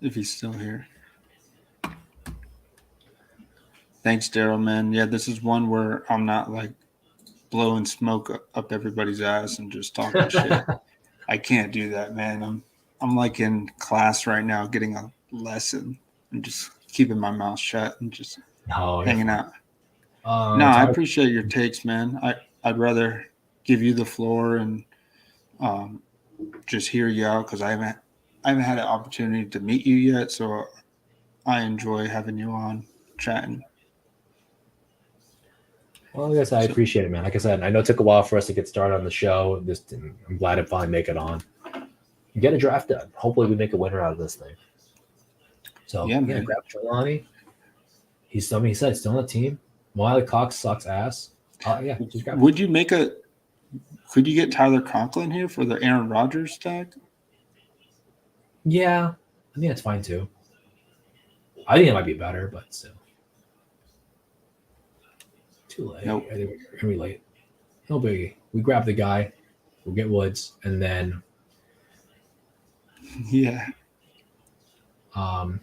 If he's still here. Thanks, Daryl, man. Yeah, this is one where I'm not like blowing smoke up everybody's ass and just talking shit. I can't do that, man. I'm like in class right now getting a lesson and just keeping my mouth shut and just hanging out. No, I appreciate your takes, man. I'd rather give you the floor and just hear you out because I haven't had an opportunity to meet you yet, so I enjoy having you on chatting. Well, I guess I appreciate it, man. Like I said, I know it took a while for us to get started on the show. I'm glad to finally make it on. Get a draft done. Hopefully, we make a winner out of this thing. So yeah, grab Jelani. He said he's still on the team. Mo Alley-Cox sucks ass. Just grab him. Could you get Tyler Conklin here for the Aaron Rodgers tag? Yeah, I think that's fine too. I think it might be better, but still. Too late. Nope. I think we're going to be late. No biggie. We grab the guy. We'll get Woods, and then yeah.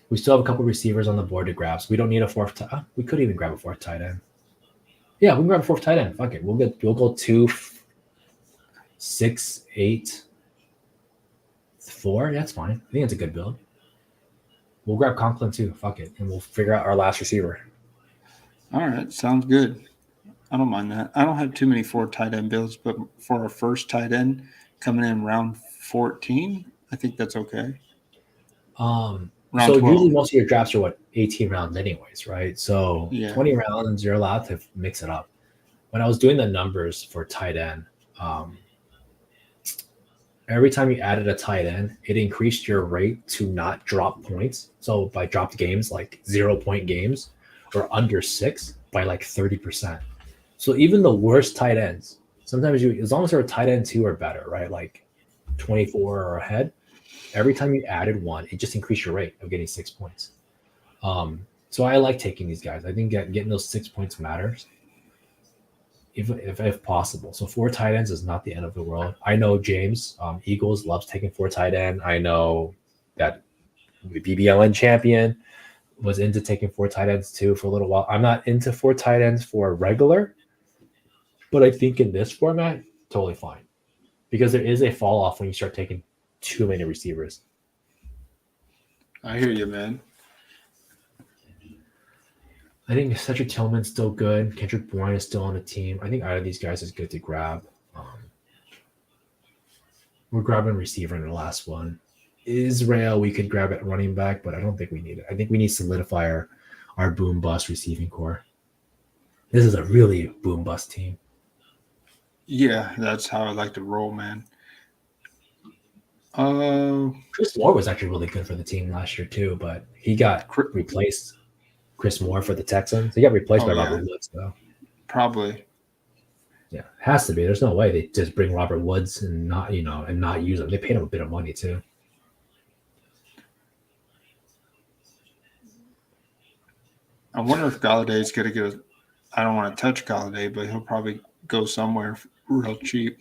We still have a couple receivers on the board to grab, so we don't need a 4th. We could even grab a 4th tight end. Yeah, we can grab a 4th tight end. Fuck it. We'll go 2, 6, 8, 4. That's fine. I think that's a good build. We'll grab Conklin too. Fuck it, and we'll figure out our last receiver. All right, sounds good. I don't mind that. I don't have too many 4 tight end builds, but for our first tight end coming in round 14, I think that's okay. So 12. Usually most of your drafts are 18 rounds anyways, right? So 20 rounds, you're allowed to mix it up. When I was doing the numbers for tight end, every time you added a tight end, it increased your rate to not drop points. So by dropped games, like 0-point games or under 6 by like 30%. So even the worst tight ends, sometimes as long as they're a tight end 2 or better, right? Like 24 or ahead, every time you added one, it just increased your rate of getting 6 points. So I like taking these guys. I think getting those 6 points matters. if possible. So 4 tight ends is not the end of the world. I know James, Eagles loves taking 4 tight end. I know that BBLN champion was into taking 4 tight ends too for a little while. I'm not into 4 tight ends for regular, but I think in this format, totally fine. Because there is a fall off when you start taking too many receivers. I hear you, man. I think Cedric Tillman's still good. Kendrick Bourne is still on the team. I think either of these guys is good to grab. We're grabbing receiver in the last one. Israel, we could grab at running back, but I don't think we need it. I think we need to solidify our boom bust receiving core. This is a really boom bust team. Yeah, that's how I like to roll, man. Chris Moore was actually really good for the team last year too, but he got replaced. Chris Moore for the Texans. He got replaced by Robert Woods, though. Probably. Yeah, has to be. There's no way they just bring Robert Woods and not use him. They paid him a bit of money too. I wonder if Galladay's going to go. I don't want to touch Galladay, but he'll probably go somewhere real cheap.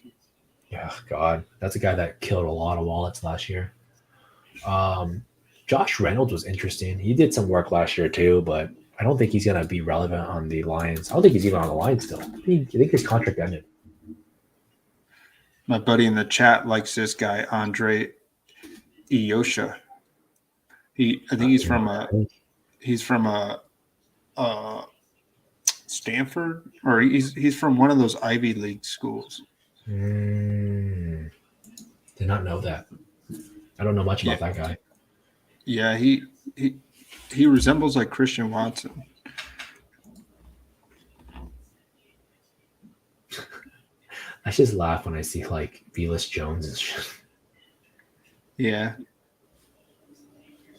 Yeah, God, that's a guy that killed a lot of wallets last year. Josh Reynolds was interesting. He did some work last year too, but I don't think he's going to be relevant on the Lions. I don't think he's even on the Lions still. I think his contract ended. My buddy in the chat likes this guy, Andre Iosha. I think he's from Stanford, or he's from one of those Ivy League schools. Did not know that. I don't know much about that guy. Yeah, he resembles like Christian Watson. I just laugh when I see like Velus Jones and shit. Yeah.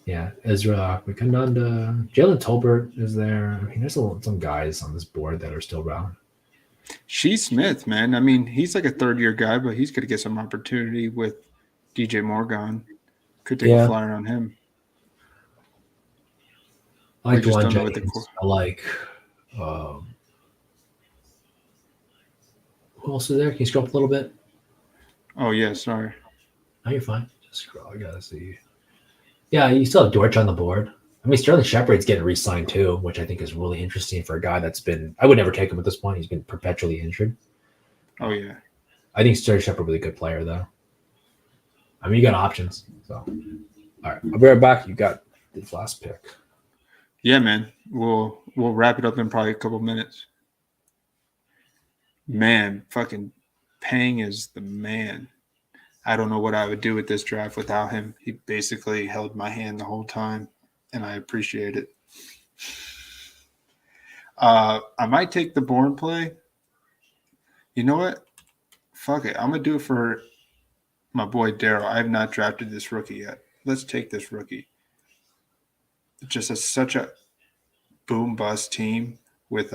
Yeah, Ezra Kananda, Jalen Tolbert is there. I mean, there's some guys on this board that are still around. Shea Smith, man. I mean, he's like a third-year guy, but he's going to get some opportunity with DJ Morgan. Could take a flyer on him. I like Dwayne Jennings. I like who else is there? Can you scroll up a little bit? Oh yeah, sorry. No, you're fine. Just scroll. I gotta see. Yeah, you still have Dortch on the board. I mean, Sterling Shepard's getting re-signed too, which I think is really interesting for a guy that's been. I would never take him at this point. He's been perpetually injured. Oh yeah. I think Sterling Shepard was a good player though. I mean, you got options. So, all right, I'll be right back. You got this last pick. Yeah, man. We'll wrap it up in probably a couple minutes. Man, fucking Pang is the man. I don't know what I would do with this draft without him. He basically held my hand the whole time, and I appreciate it. I might take the Bourne play. You know what? Fuck it. I'm going to do it for my boy Daryl. I have not drafted this rookie yet. Let's take this rookie. Just such a boom bust team with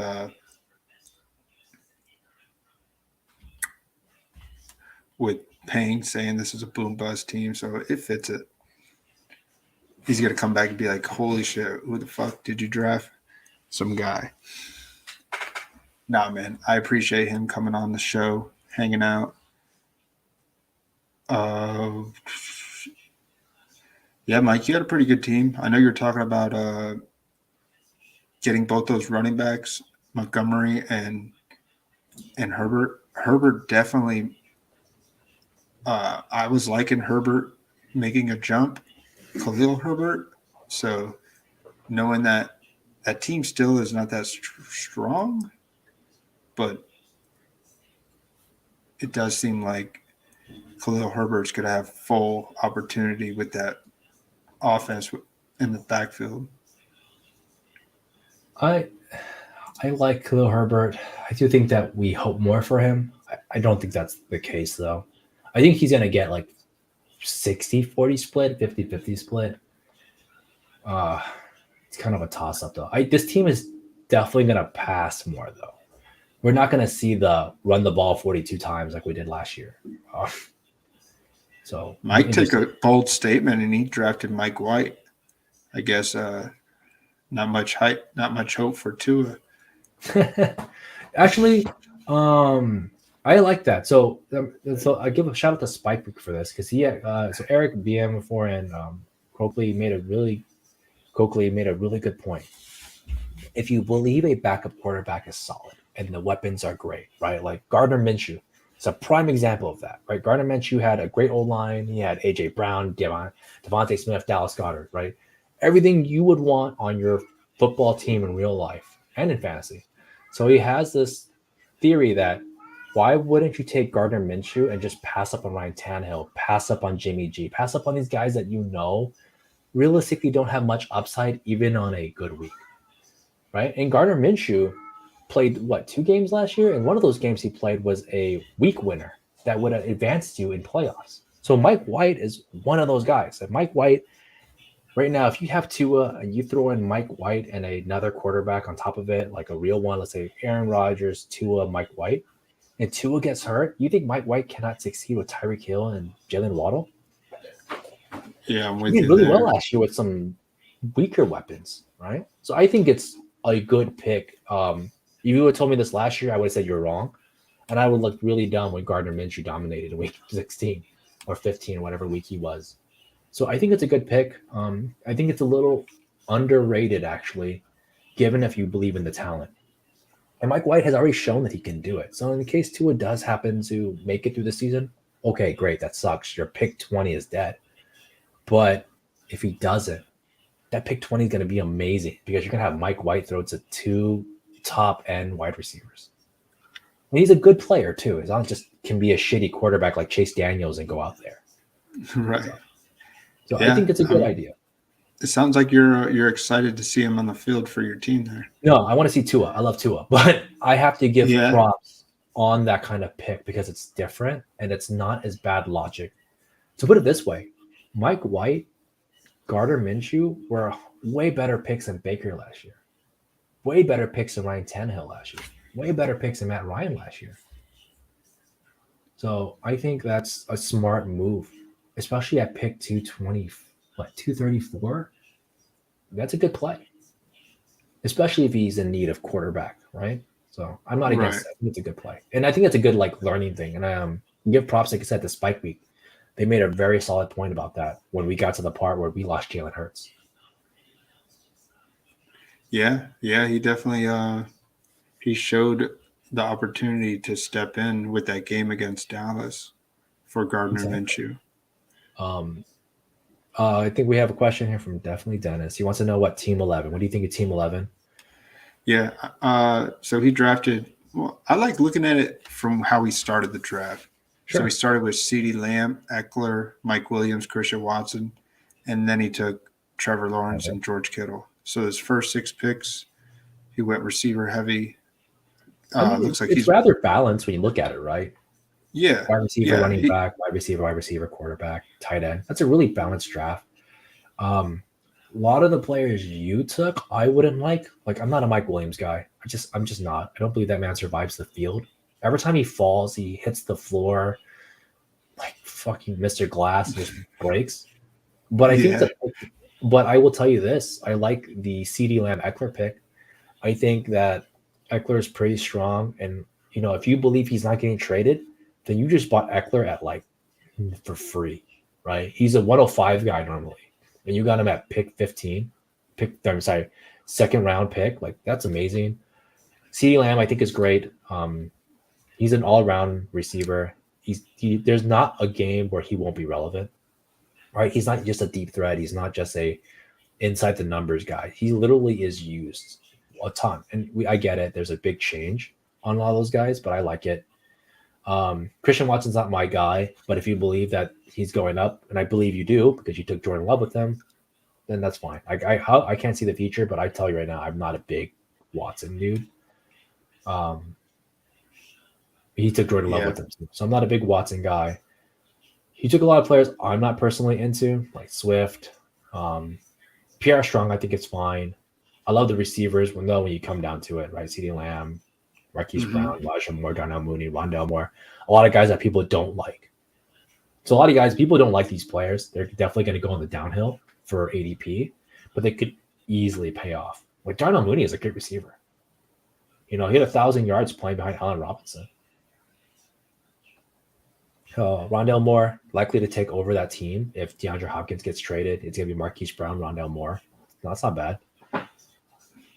Payne saying this is a boom bust team, so it fits it. He's gonna come back and be like, "Holy shit, who the fuck did you draft? Some guy." Nah, man, I appreciate him coming on the show, hanging out. Yeah, Mike, you got a pretty good team. I know you're talking about getting both those running backs, Montgomery and Herbert. Herbert definitely. I was liking Herbert making a jump, Khalil Herbert. So knowing that team still is not that strong, but it does seem like Khalil Herbert's going to have full opportunity with that offense in the backfield. I like Khalil Herbert. I do think that we hope more for him. I don't think that's the case, though. I think he's going to get like 60-40 split, 50-50 split. It's kind of a toss-up, though. This team is definitely going to pass more, though. We're not going to see the run the ball 42 times like we did last year. So Mike took a bold statement, and he drafted Mike White. I guess not much hype, not much hope for Tua. Actually, I like that. So I give a shout out to Spike for this because he had, so Eric BM4 and Coakley made a really good point. If you believe a backup quarterback is solid and the weapons are great, right? Like Gardner Minshew, it's a prime example of that, right? Gardner Minshew had a great old line. He had AJ Brown, Devontae Smith, Dallas Goedert, right? Everything you would want on your football team in real life and in fantasy. So he has this theory that why wouldn't you take Gardner Minshew and just pass up on Ryan Tannehill, pass up on Jimmy G, pass up on these guys that you know realistically don't have much upside even on a good week, right? And Gardner Minshew played what 2 games last year, and one of those games he played was a week winner that would have advanced you in playoffs. So Mike White is one of those guys. And Mike White, right now, if you have Tua and you throw in Mike White and another quarterback on top of it, like a real one, let's say Aaron Rodgers, Tua, Mike White, and Tua gets hurt, you think Mike White cannot succeed with Tyreek Hill and Jalen Waddle? Yeah, I'm with He you did really there. well last year with some weaker weapons, right? So I think it's a good pick. If you would have told me this last year, I would have said you're wrong. And I would look really dumb when Gardner Minshew dominated in week 16 or 15, whatever week he was. So I think it's a good pick. I think it's a little underrated, actually, given if you believe in the talent. And Mike White has already shown that he can do it. So in the case Tua does happen to make it through the season, okay, great. That sucks. Your pick 20 is dead. But if he doesn't, that pick 20 is going to be amazing because you're going to have Mike White throw to 2 top-end wide receivers. And he's a good player, too. He's not just can be a shitty quarterback like Chase Daniels and go out there. Right. So I think it's a good idea. It sounds like you're excited to see him on the field for your team there. No, I want to see Tua. I love Tua. But I have to give Yeah. props on that kind of pick because it's different and it's not as bad logic. To put it this way, Mike White, Gardner Minshew were way better picks than Baker last year. Way better picks than Ryan Tannehill last year. Way better picks than Matt Ryan last year. So I think that's a smart move, especially at pick 234. That's a good play, especially if he's in need of quarterback, right? So I'm not against that. I think it's a good play. And I think it's a good learning thing. And give props, like I said, to Spike Week. They made a very solid point about that when we got to the part where we lost Jalen Hurts. Yeah, he definitely he showed the opportunity to step in with that game against Dallas for Gardner Minshew. I think we have a question here from definitely Dennis. He wants to know what Team 11. What do you think of Team 11? Yeah, so he drafted. Well, I like looking at it from how he started the draft. Sure. So he started with CeeDee Lamb, Eckler, Mike Williams, Christian Watson, and then he took Trevor Lawrence and George Kittle. So his first 6 picks, he went receiver heavy. Looks like it's rather balanced when you look at it, right? Yeah. Wide receiver, running back, wide receiver, quarterback, tight end. That's a really balanced draft. A lot of the players you took, I wouldn't like. Like, I'm not a Mike Williams guy. I'm just not. I don't believe that man survives the field. Every time he falls, he hits the floor like fucking Mr. Glass and just breaks. But I think but I will tell you this. I like the CeeDee Lamb Eckler pick. I think that Eckler is pretty strong. And, if you believe he's not getting traded, then you just bought Eckler at for free, right? He's a 105 guy normally. And you got him at pick 15. Second round pick. Like, that's amazing. CeeDee Lamb, I think, is great. He's an all-around receiver. There's not a game where he won't be relevant, right? He's not just a deep threat. He's not just a inside the numbers guy. He literally is used a ton. And I get it. There's a big change on all those guys, but I like it. Christian Watson's not my guy, but if you believe that he's going up, and I believe you do because you took Jordan Love with them, then that's fine. I can't see the future, but I tell you right now, I'm not a big Watson dude. He took Jordan Love with him, so I'm not a big Watson guy. He took a lot of players I'm not personally into, like Swift, Pierre Strong. I think it's fine. I love the receivers. When you come down to it, right? CeeDee Lamb, Marquise Brown, Elijah Moore, Darnell Mooney, Rondell Moore. A lot of guys that people don't like. So a lot of guys, people don't like these players. They're definitely going to go on the downhill for ADP, but they could easily pay off. Like Darnell Mooney is a good receiver. He had 1,000 yards playing behind Allen Robinson. Rondale Moore likely to take over that team if DeAndre Hopkins gets traded. It's going to be Marquise Brown, Rondale Moore. No, that's not bad.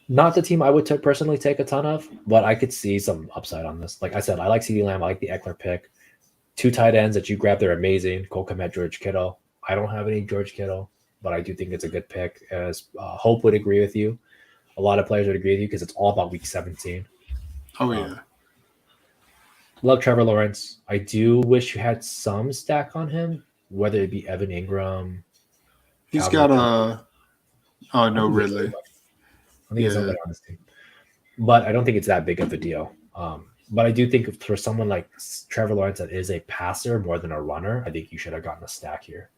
Not the team I would personally take a ton of, but I could see some upside on this. Like I said, I like CeeDee Lamb. I like the Eckler pick. 2 tight ends that you grab, they're amazing. Cole Kmet, George Kittle. I don't have any George Kittle, but I do think it's a good pick. As Hope would agree with you. A lot of players would agree with you because it's all about week 17. Oh, yeah. Love Trevor Lawrence. I do wish you had some stack on him, whether it be Evan Ingram. He's got a – oh, no, Ridley. I think it's on this team. But I don't think it's that big of a deal. But I do think for someone like Trevor Lawrence that is a passer more than a runner, I think you should have gotten a stack here.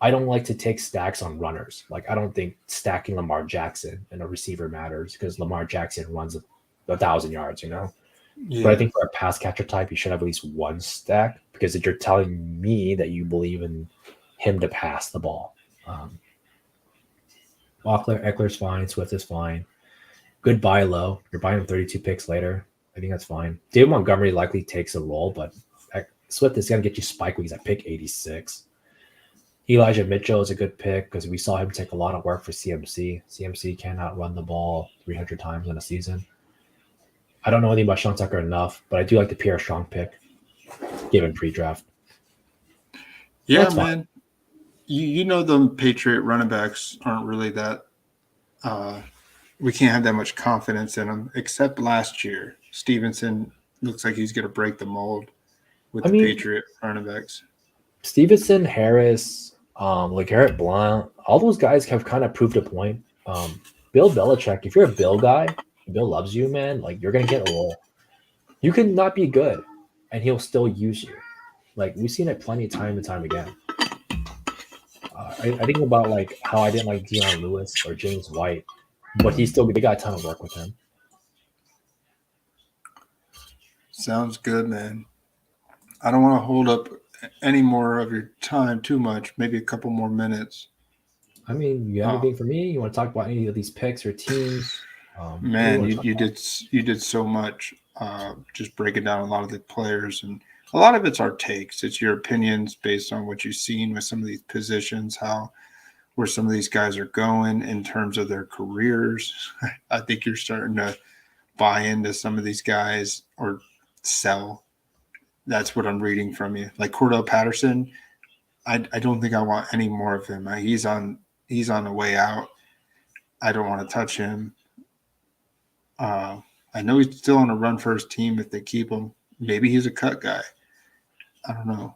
I don't like to take stacks on runners. Like, I don't think stacking Lamar Jackson and a receiver matters because Lamar Jackson runs 1,000 yards, Yeah. But I think for a pass catcher type, you should have at least one stack because if you're telling me that you believe in him to pass the ball. Eckler's fine. Swift is fine. Good buy low. You're buying him 32 picks later. I think that's fine. David Montgomery likely takes a role, but Swift is going to get you spike weeks at pick 86. Elijah Mitchell is a good pick because we saw him take a lot of work for CMC. CMC cannot run the ball 300 times in a season. I don't know anything about Sean Tucker enough, but I do like the Pierre Strong pick given pre-draft. Yeah, man. You know the Patriot running backs aren't really that we can't have that much confidence in them, except last year. Stevenson looks like he's going to break the mold with the Patriot running backs. Stevenson, Harris, LeGarrette Blount, all those guys have kind of proved a point. Bill Belichick, if you're a Bill guy, Bill loves you, man, like you're going to get a role. You can not be good, and he'll still use you. Like, we've seen it plenty of time and time again. I think about like how I didn't like Deion Lewis or James White, but they got a ton of work with him. Sounds good, man. I don't want to hold up any more of your time too much. Maybe a couple more minutes. I mean, you have anything for me? You want to talk about any of these picks or teams? Man, you did so much. Just breaking down a lot of the players, and a lot of it's our takes. It's your opinions based on what you've seen with some of these positions, where some of these guys are going in terms of their careers. I think you're starting to buy into some of these guys or sell. That's what I'm reading from you. Like Cordell Patterson, I don't think I want any more of him. He's on the way out. I don't want to touch him. I know he's still on a run first team if they keep him. Maybe he's a cut guy. I don't know.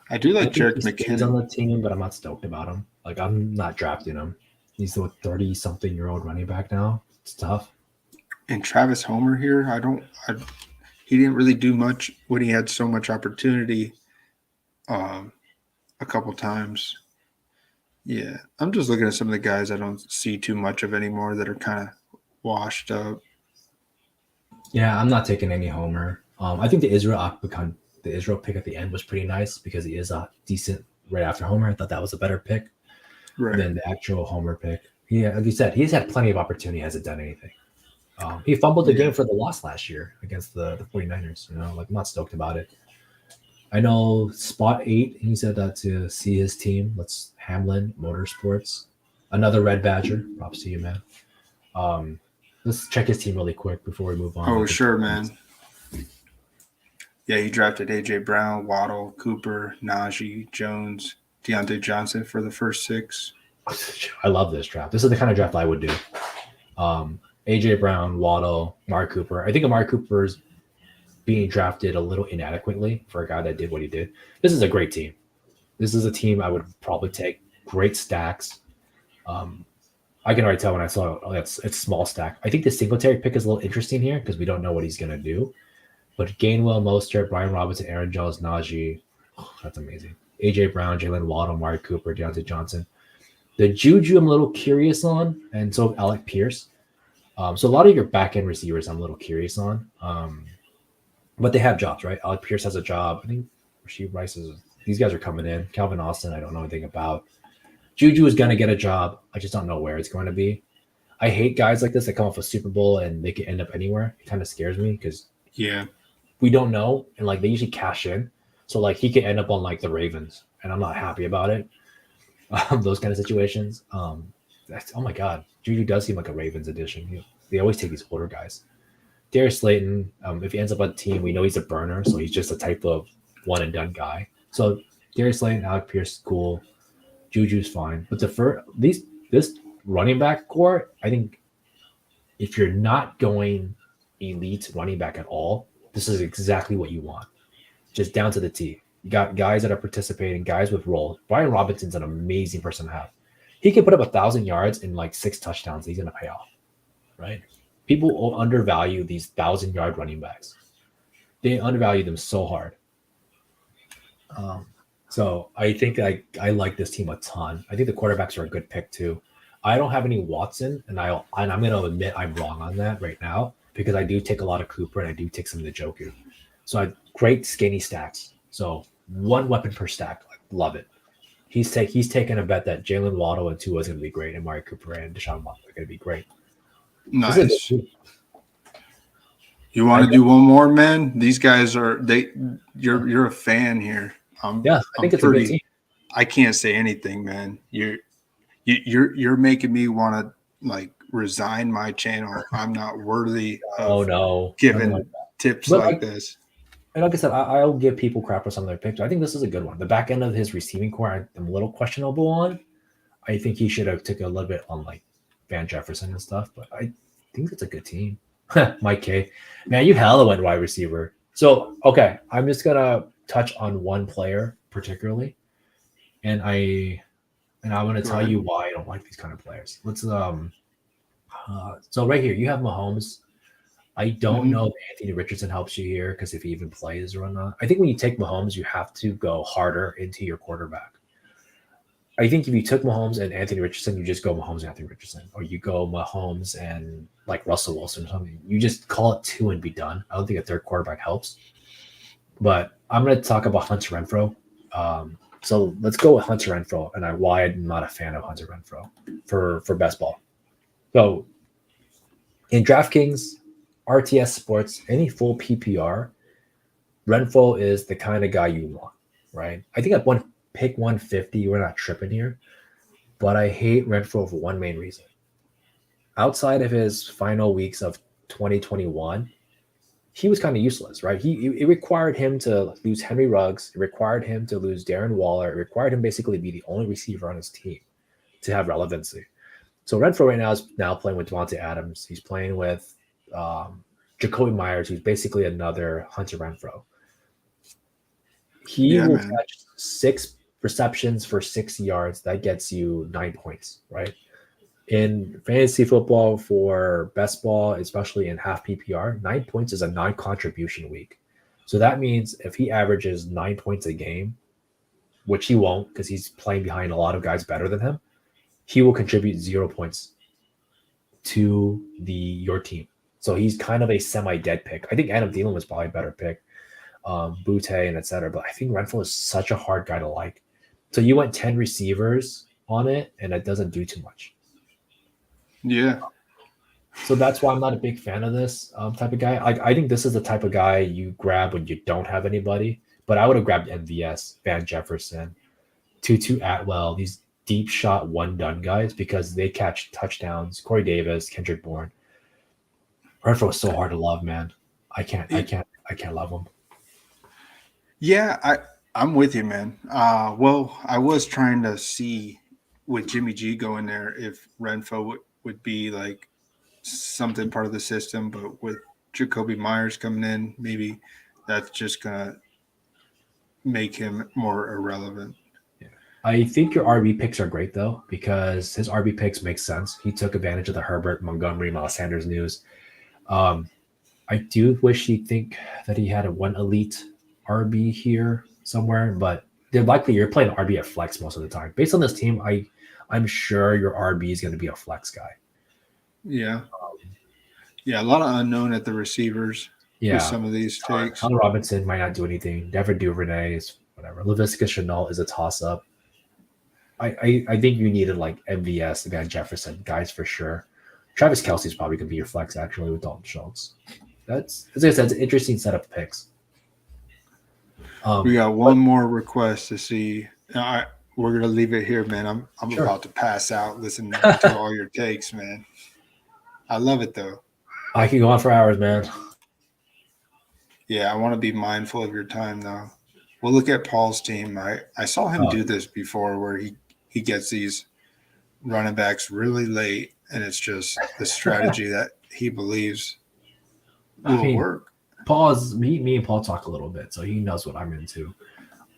I do like Jerick McKinnon. He's on the team, but I'm not stoked about him. Like, I'm not drafting him. He's a 30-something-year-old running back now. It's tough. And Travis Homer here, he didn't really do much when he had so much opportunity a couple times. Yeah, I'm just looking at some of the guys I don't see too much of anymore that are kind of washed up. Yeah, I'm not taking any Homer. I think the Israel pick at the end was pretty nice because he is a decent right after Homer. I thought that was a better pick than the actual Homer pick. Yeah, like you said, he's had plenty of opportunity. He hasn't done anything. He fumbled the game for the loss last year against the 49ers. Like, I'm not stoked about it. I know spot 8, he said that to see his team. Let's Hamlin Motorsports. Another Red Badger. Props to you, man. Let's check his team really quick before we move on. Oh, sure, man. Yeah, he drafted A.J. Brown, Waddle, Cooper, Najee, Jones, Deontay Johnson for the first 6. I love this draft. This is the kind of draft I would do. A.J. Brown, Waddle, Amari Cooper. I think Amari Cooper is being drafted a little inadequately for a guy that did what he did. This is a great team. This is a team I would probably take. Great stacks. I can already tell when I saw it's small stack. I think the Singletary pick is a little interesting here because we don't know what he's going to do. But Gainwell, Mostert, Brian Robinson, Aaron Jones, Najee. Oh, that's amazing. A.J. Brown, Jalen Waddle, Amari Cooper, Deontay Johnson. The Juju I'm a little curious on, and so Alec Pierce. So a lot of your back-end receivers I'm a little curious on. But they have jobs, right? Alec Pierce has a job. I think Rasheed Rice these guys are coming in. Calvin Austin, I don't know anything about. Juju is going to get a job. I just don't know where it's going to be. I hate guys like this that come off a Super Bowl and they can end up anywhere. It kind of scares me because Yeah. we don't know, and like they usually cash in. So like he could end up on like the Ravens, and I'm not happy about it. Those kind of situations. Oh my god, Juju does seem like a Ravens edition. They always take these older guys. Darius Slayton, if he ends up on the team, we know he's a burner, so he's just a type of one and done guy. So Darius Slayton, Alec Pierce, cool. Juju's fine, but this running back core, I think if you're not going elite running back at all, this is exactly what you want. Just down to the T. You got guys that are participating, guys with roles. Brian Robinson's an amazing person to have. He can put up 1,000 yards and like 6 touchdowns. He's going to pay off, right? People undervalue these 1,000-yard running backs. They undervalue them so hard. So I think I like this team a ton. I think the quarterbacks are a good pick too. I don't have any Watson, and I'm going to admit I'm wrong on that right now because I do take a lot of Cooper and I do take some of the Njoku. So I great skinny stacks. So 1 weapon per stack. I love it. He's taking a bet that Jalen Waddle and Tua is going to be great, and Mari Cooper and Deshaun Watson are going to be great. Nice. You want to do one more, man? These guys are you're a fan here. I think it's a good team. I can't say anything, man. You're making me want to like resign my channel. I'm not worthy of giving tips like this. And like I said, I'll give people crap for some of their picks. I think this is a good one. The back end of his receiving core, I'm a little questionable on. I think he should have took a little bit on like Van Jefferson and stuff, but I think it's a good team. Mike K. Man, you hella went wide receiver. So, okay, I'm just going to touch on one player particularly. And I'm going to tell you why I don't like these kind of players. Let's so right here, you have Mahomes. I don't know if Anthony Richardson helps you here because if he even plays or not. I think when you take Mahomes, you have to go harder into your quarterback. I think if you took Mahomes and Anthony Richardson, you just go Mahomes and Anthony Richardson, or you go Mahomes and like Russell Wilson or something. You just call it 2 and be done. I don't think a third quarterback helps. But I'm going to talk about Hunter Renfrow. So let's go with Hunter Renfrow and why I'm not a fan of Hunter Renfrow for best ball. So in DraftKings, RTS Sports, any full PPR, Renfrow is the kind of guy you want, right? I think at pick 150, we're not tripping here, but I hate Renfrow for one main reason. Outside of his final weeks of 2021, he was kind of useless, right? It required him to lose Henry Ruggs. It required him to lose Darren Waller. It required him basically to be the only receiver on his team to have relevancy. So Renfrow right now is playing with Devontae Adams. He's playing with Jacoby Myers, who's basically another Hunter Renfrow. He will catch 6 receptions for 6 yards. That gets you 9 points, right? In fantasy football for best ball, especially in half PPR, 9 points is a non-contribution week. So that means if he averages 9 points a game, which he won't because he's playing behind a lot of guys better than him, he will contribute 0 points to your team. So he's kind of a semi-dead pick. I think Adam Thielen was probably a better pick, Butte and et cetera. But I think Renfrow is such a hard guy to like. So you went 10 receivers on it, and it doesn't do too much. Yeah. So that's why I'm not a big fan of this type of guy. I think this is the type of guy you grab when you don't have anybody. But I would have grabbed MVS, Van Jefferson, Tutu Atwell, these deep shot one-done guys because they catch touchdowns. Corey Davis, Kendrick Bourne. Renfrow is so hard to love, man. I can't love him. Yeah, I'm with you, man. Well, I was trying to see with Jimmy G going there if Renfrow would be like something part of the system, but with Jacoby Myers coming in, maybe that's just gonna make him more irrelevant. Yeah. I think your RB picks are great though, because his RB picks make sense. He took advantage of the Herbert, Montgomery, Miles Sanders news. I do wish he'd think that he had one elite RB here somewhere, but they're likely you're playing RB at flex most of the time. Based on this team, I'm sure your RB is going to be a flex guy. Yeah. Yeah, a lot of unknown at the receivers with some of these takes. Hunter Robinson might not do anything. Devin Duvernay is whatever. Laviska Shenault is a toss-up. I think you needed like MVS, Van Jefferson, guys for sure. Travis Kelsey's probably going to be your flex actually with Dalton Schultz. That's, as I said, it's an interesting setup of picks. We got one more request to see. We're gonna leave it here, man. I'm Sure. about to pass out listening to all your takes, man. I love it though. I can go on for hours, man. Yeah, I want to be mindful of your time though. We'll look at Paul's team. I saw him do this before, where he gets these running backs really late, and it's just the strategy that he believes will work. Paul's me and Paul talk a little bit, so he knows what I'm into.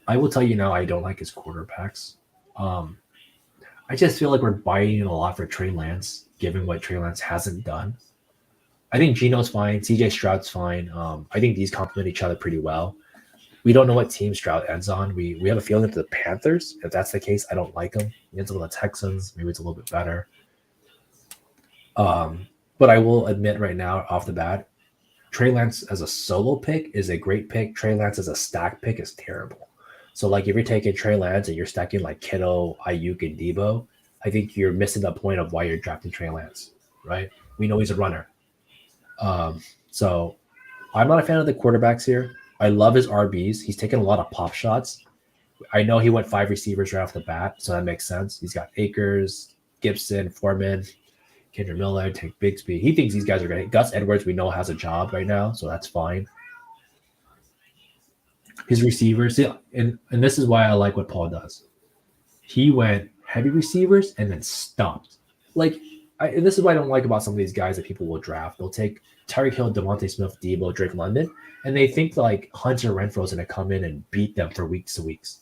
I will tell you now, I don't like his quarterbacks. I just feel like we're biting a lot for Trey Lance, given what Trey Lance hasn't done. I think Geno's fine. CJ Stroud's fine. I think these complement each other pretty well. We don't know what team Stroud ends on. We have a feeling for the Panthers. If that's the case, I don't like him. He ends up with the Texans. Maybe it's a little bit better. But I will admit right now, off the bat, Trey Lance as a solo pick is a great pick. Trey Lance as a stack pick is terrible. So, like, if you're taking Trey Lance and you're stacking like Kittle, Ayuk, and Debo, I think you're missing the point of why you're drafting Trey Lance, right? We know he's a runner. So I'm not a fan of the quarterbacks here. I love his RBs. He's taken a lot of pop shots. I know he went 5 receivers right off the bat, so that makes sense. He's got Akers, Gibson, Foreman, Kendra Miller, Tank Bigsby. He thinks these guys are great. Gus Edwards, we know, has a job right now, so that's fine. His receivers, and this is why I like what Paul does. He went heavy receivers and then stopped. And this is what I don't like about some of these guys that people will draft. They'll take Tyreek Hill, Devontae Smith, Debo, Drake London, and they think like Hunter Renfro's going to come in and beat them for weeks to weeks.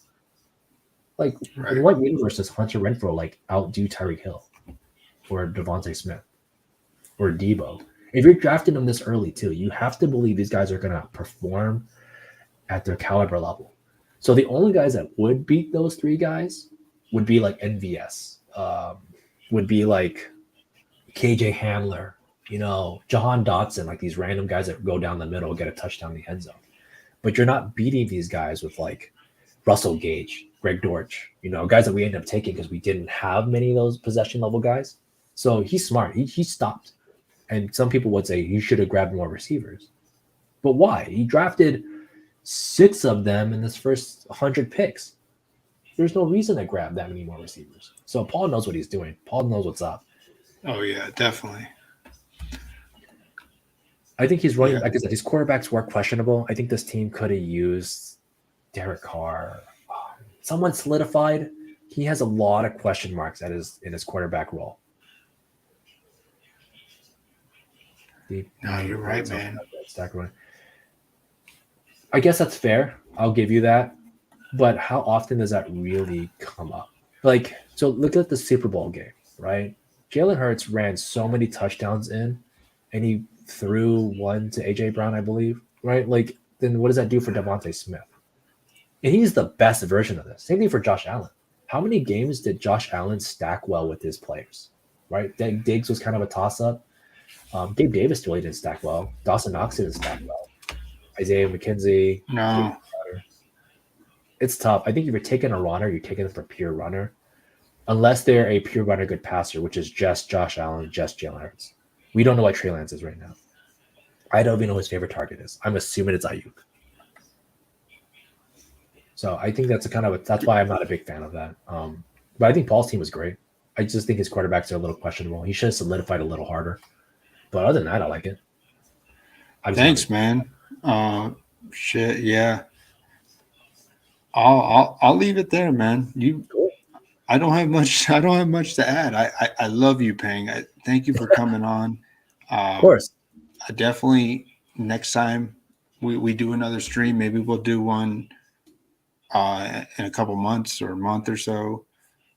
Like, right. In what universe does Hunter Renfro like outdo Tyreek Hill or Devontae Smith or Debo? If you're drafting them this early too, you have to believe these guys are going to perform at their caliber level. So the only guys that would beat those three guys would be like NVS, would be like KJ Handler, Jahan Dotson, like these random guys that go down the middle, get a touchdown in the end zone. But you're not beating these guys with like Russell Gage, Greg Dortch, guys that we ended up taking because we didn't have many of those possession level guys. So he's smart. He stopped. And some people would say he should have grabbed more receivers. But why? He drafted 6 of them in this first 100 picks. There's no reason to grab that many more receivers. So Paul knows what he's doing. Paul knows what's up. Oh, yeah, definitely. I think he's running, like I said, his quarterbacks were questionable. I think this team could have used Derek Carr. Someone solidified. He has a lot of question marks in his quarterback role. No, you're right, man. I guess that's fair. I'll give you that. But how often does that really come up? Like, so look at the Super Bowl game, right? Jalen Hurts ran so many touchdowns in, and he threw one to A.J. Brown, I believe, right? Like, then what does that do for Devontae Smith? And he's the best version of this. Same thing for Josh Allen. How many games did Josh Allen stack well with his players, right? Diggs was kind of a toss-up. Gabe Davis really didn't stack well. Dawson Knox didn't stack well. Isaiah McKenzie. No. It's tough. I think if you're taking a runner, you're taking it for pure runner. Unless they're a pure runner good passer, which is just Josh Allen, just Jalen Hurts. We don't know what Trey Lance is right now. I don't even know who his favorite target is. I'm assuming it's Ayuk. So I think that's that's why I'm not a big fan of that. But I think Paul's team was great. I just think his quarterbacks are a little questionable. He should have solidified a little harder. But other than that, I like it. Thanks, man. Shit, yeah. I'll leave it there, man. I don't have much to add. I love you, Peng. Thank you for coming on. Of course. I definitely next time we do another stream, maybe we'll do one in a couple months or a month or so,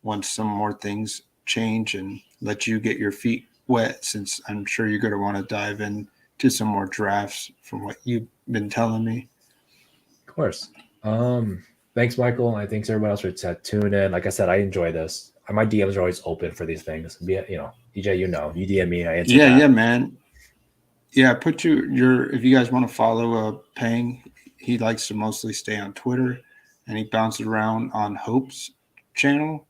once some more things change, and let you get your feet wet, since I'm sure you're going to want to dive into some more drafts from what you've been telling me. Of course. Thanks, Michael. And thanks everyone else for tuning in. Like I said, I enjoy this. My DMs are always open for these things. EJ, you DM me, I answer. Yeah, man. Yeah, put if you guys want to follow Peng, he likes to mostly stay on Twitter, and he bounces around on Hope's channel.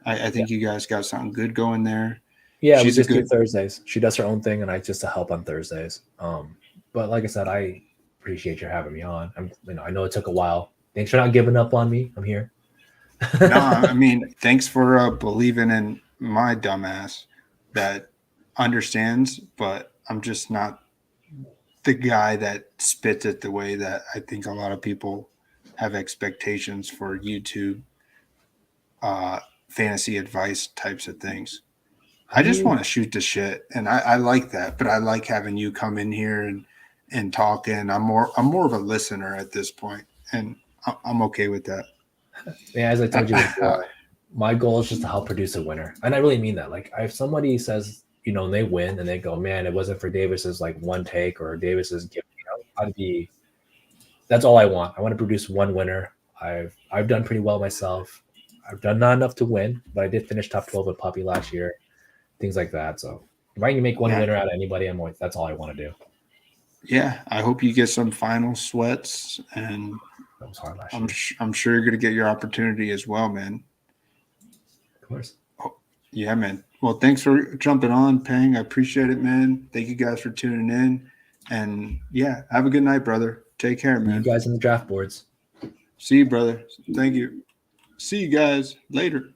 I think you guys got something good going there. Yeah, we She's a just do good. Thursdays. She does her own thing, and I just to help on Thursdays. But like I said, I appreciate you having me on. I know it took a while. Thanks for not giving up on me. I'm here. No, I mean, thanks for believing in my dumbass that understands, but I'm just not the guy that spits it the way that I think a lot of people have expectations for YouTube fantasy advice types of things. I I just mean, want to shoot the shit, and I like that. But I like having you come in here and talk. And I'm more of a listener at this point, and I'm okay with that. yeah, as I told you before, my goal is just to help produce a winner, and I really mean that. Like, if somebody says, they win, and they go, "Man, it wasn't for Davis's like one take or Davis's giving," I'd be. That's all I want. I want to produce one winner. I've done pretty well myself. I've done not enough to win, but I did finish top 12 with Puppy last year. Things like that. So if I can make one Yeah, winner out of anybody, that's all I want to do. yeah. I hope you get some final sweats, and That was hard last year. I'm sure you're gonna get your opportunity as well, man. Of course. Oh, yeah, man. Well, thanks for jumping on, Peng. I appreciate it, man. Thank you guys for tuning in, and yeah, have a good night, brother. Take care, See you man. guys in the draft boards. See you, brother. Thank you. See you guys later.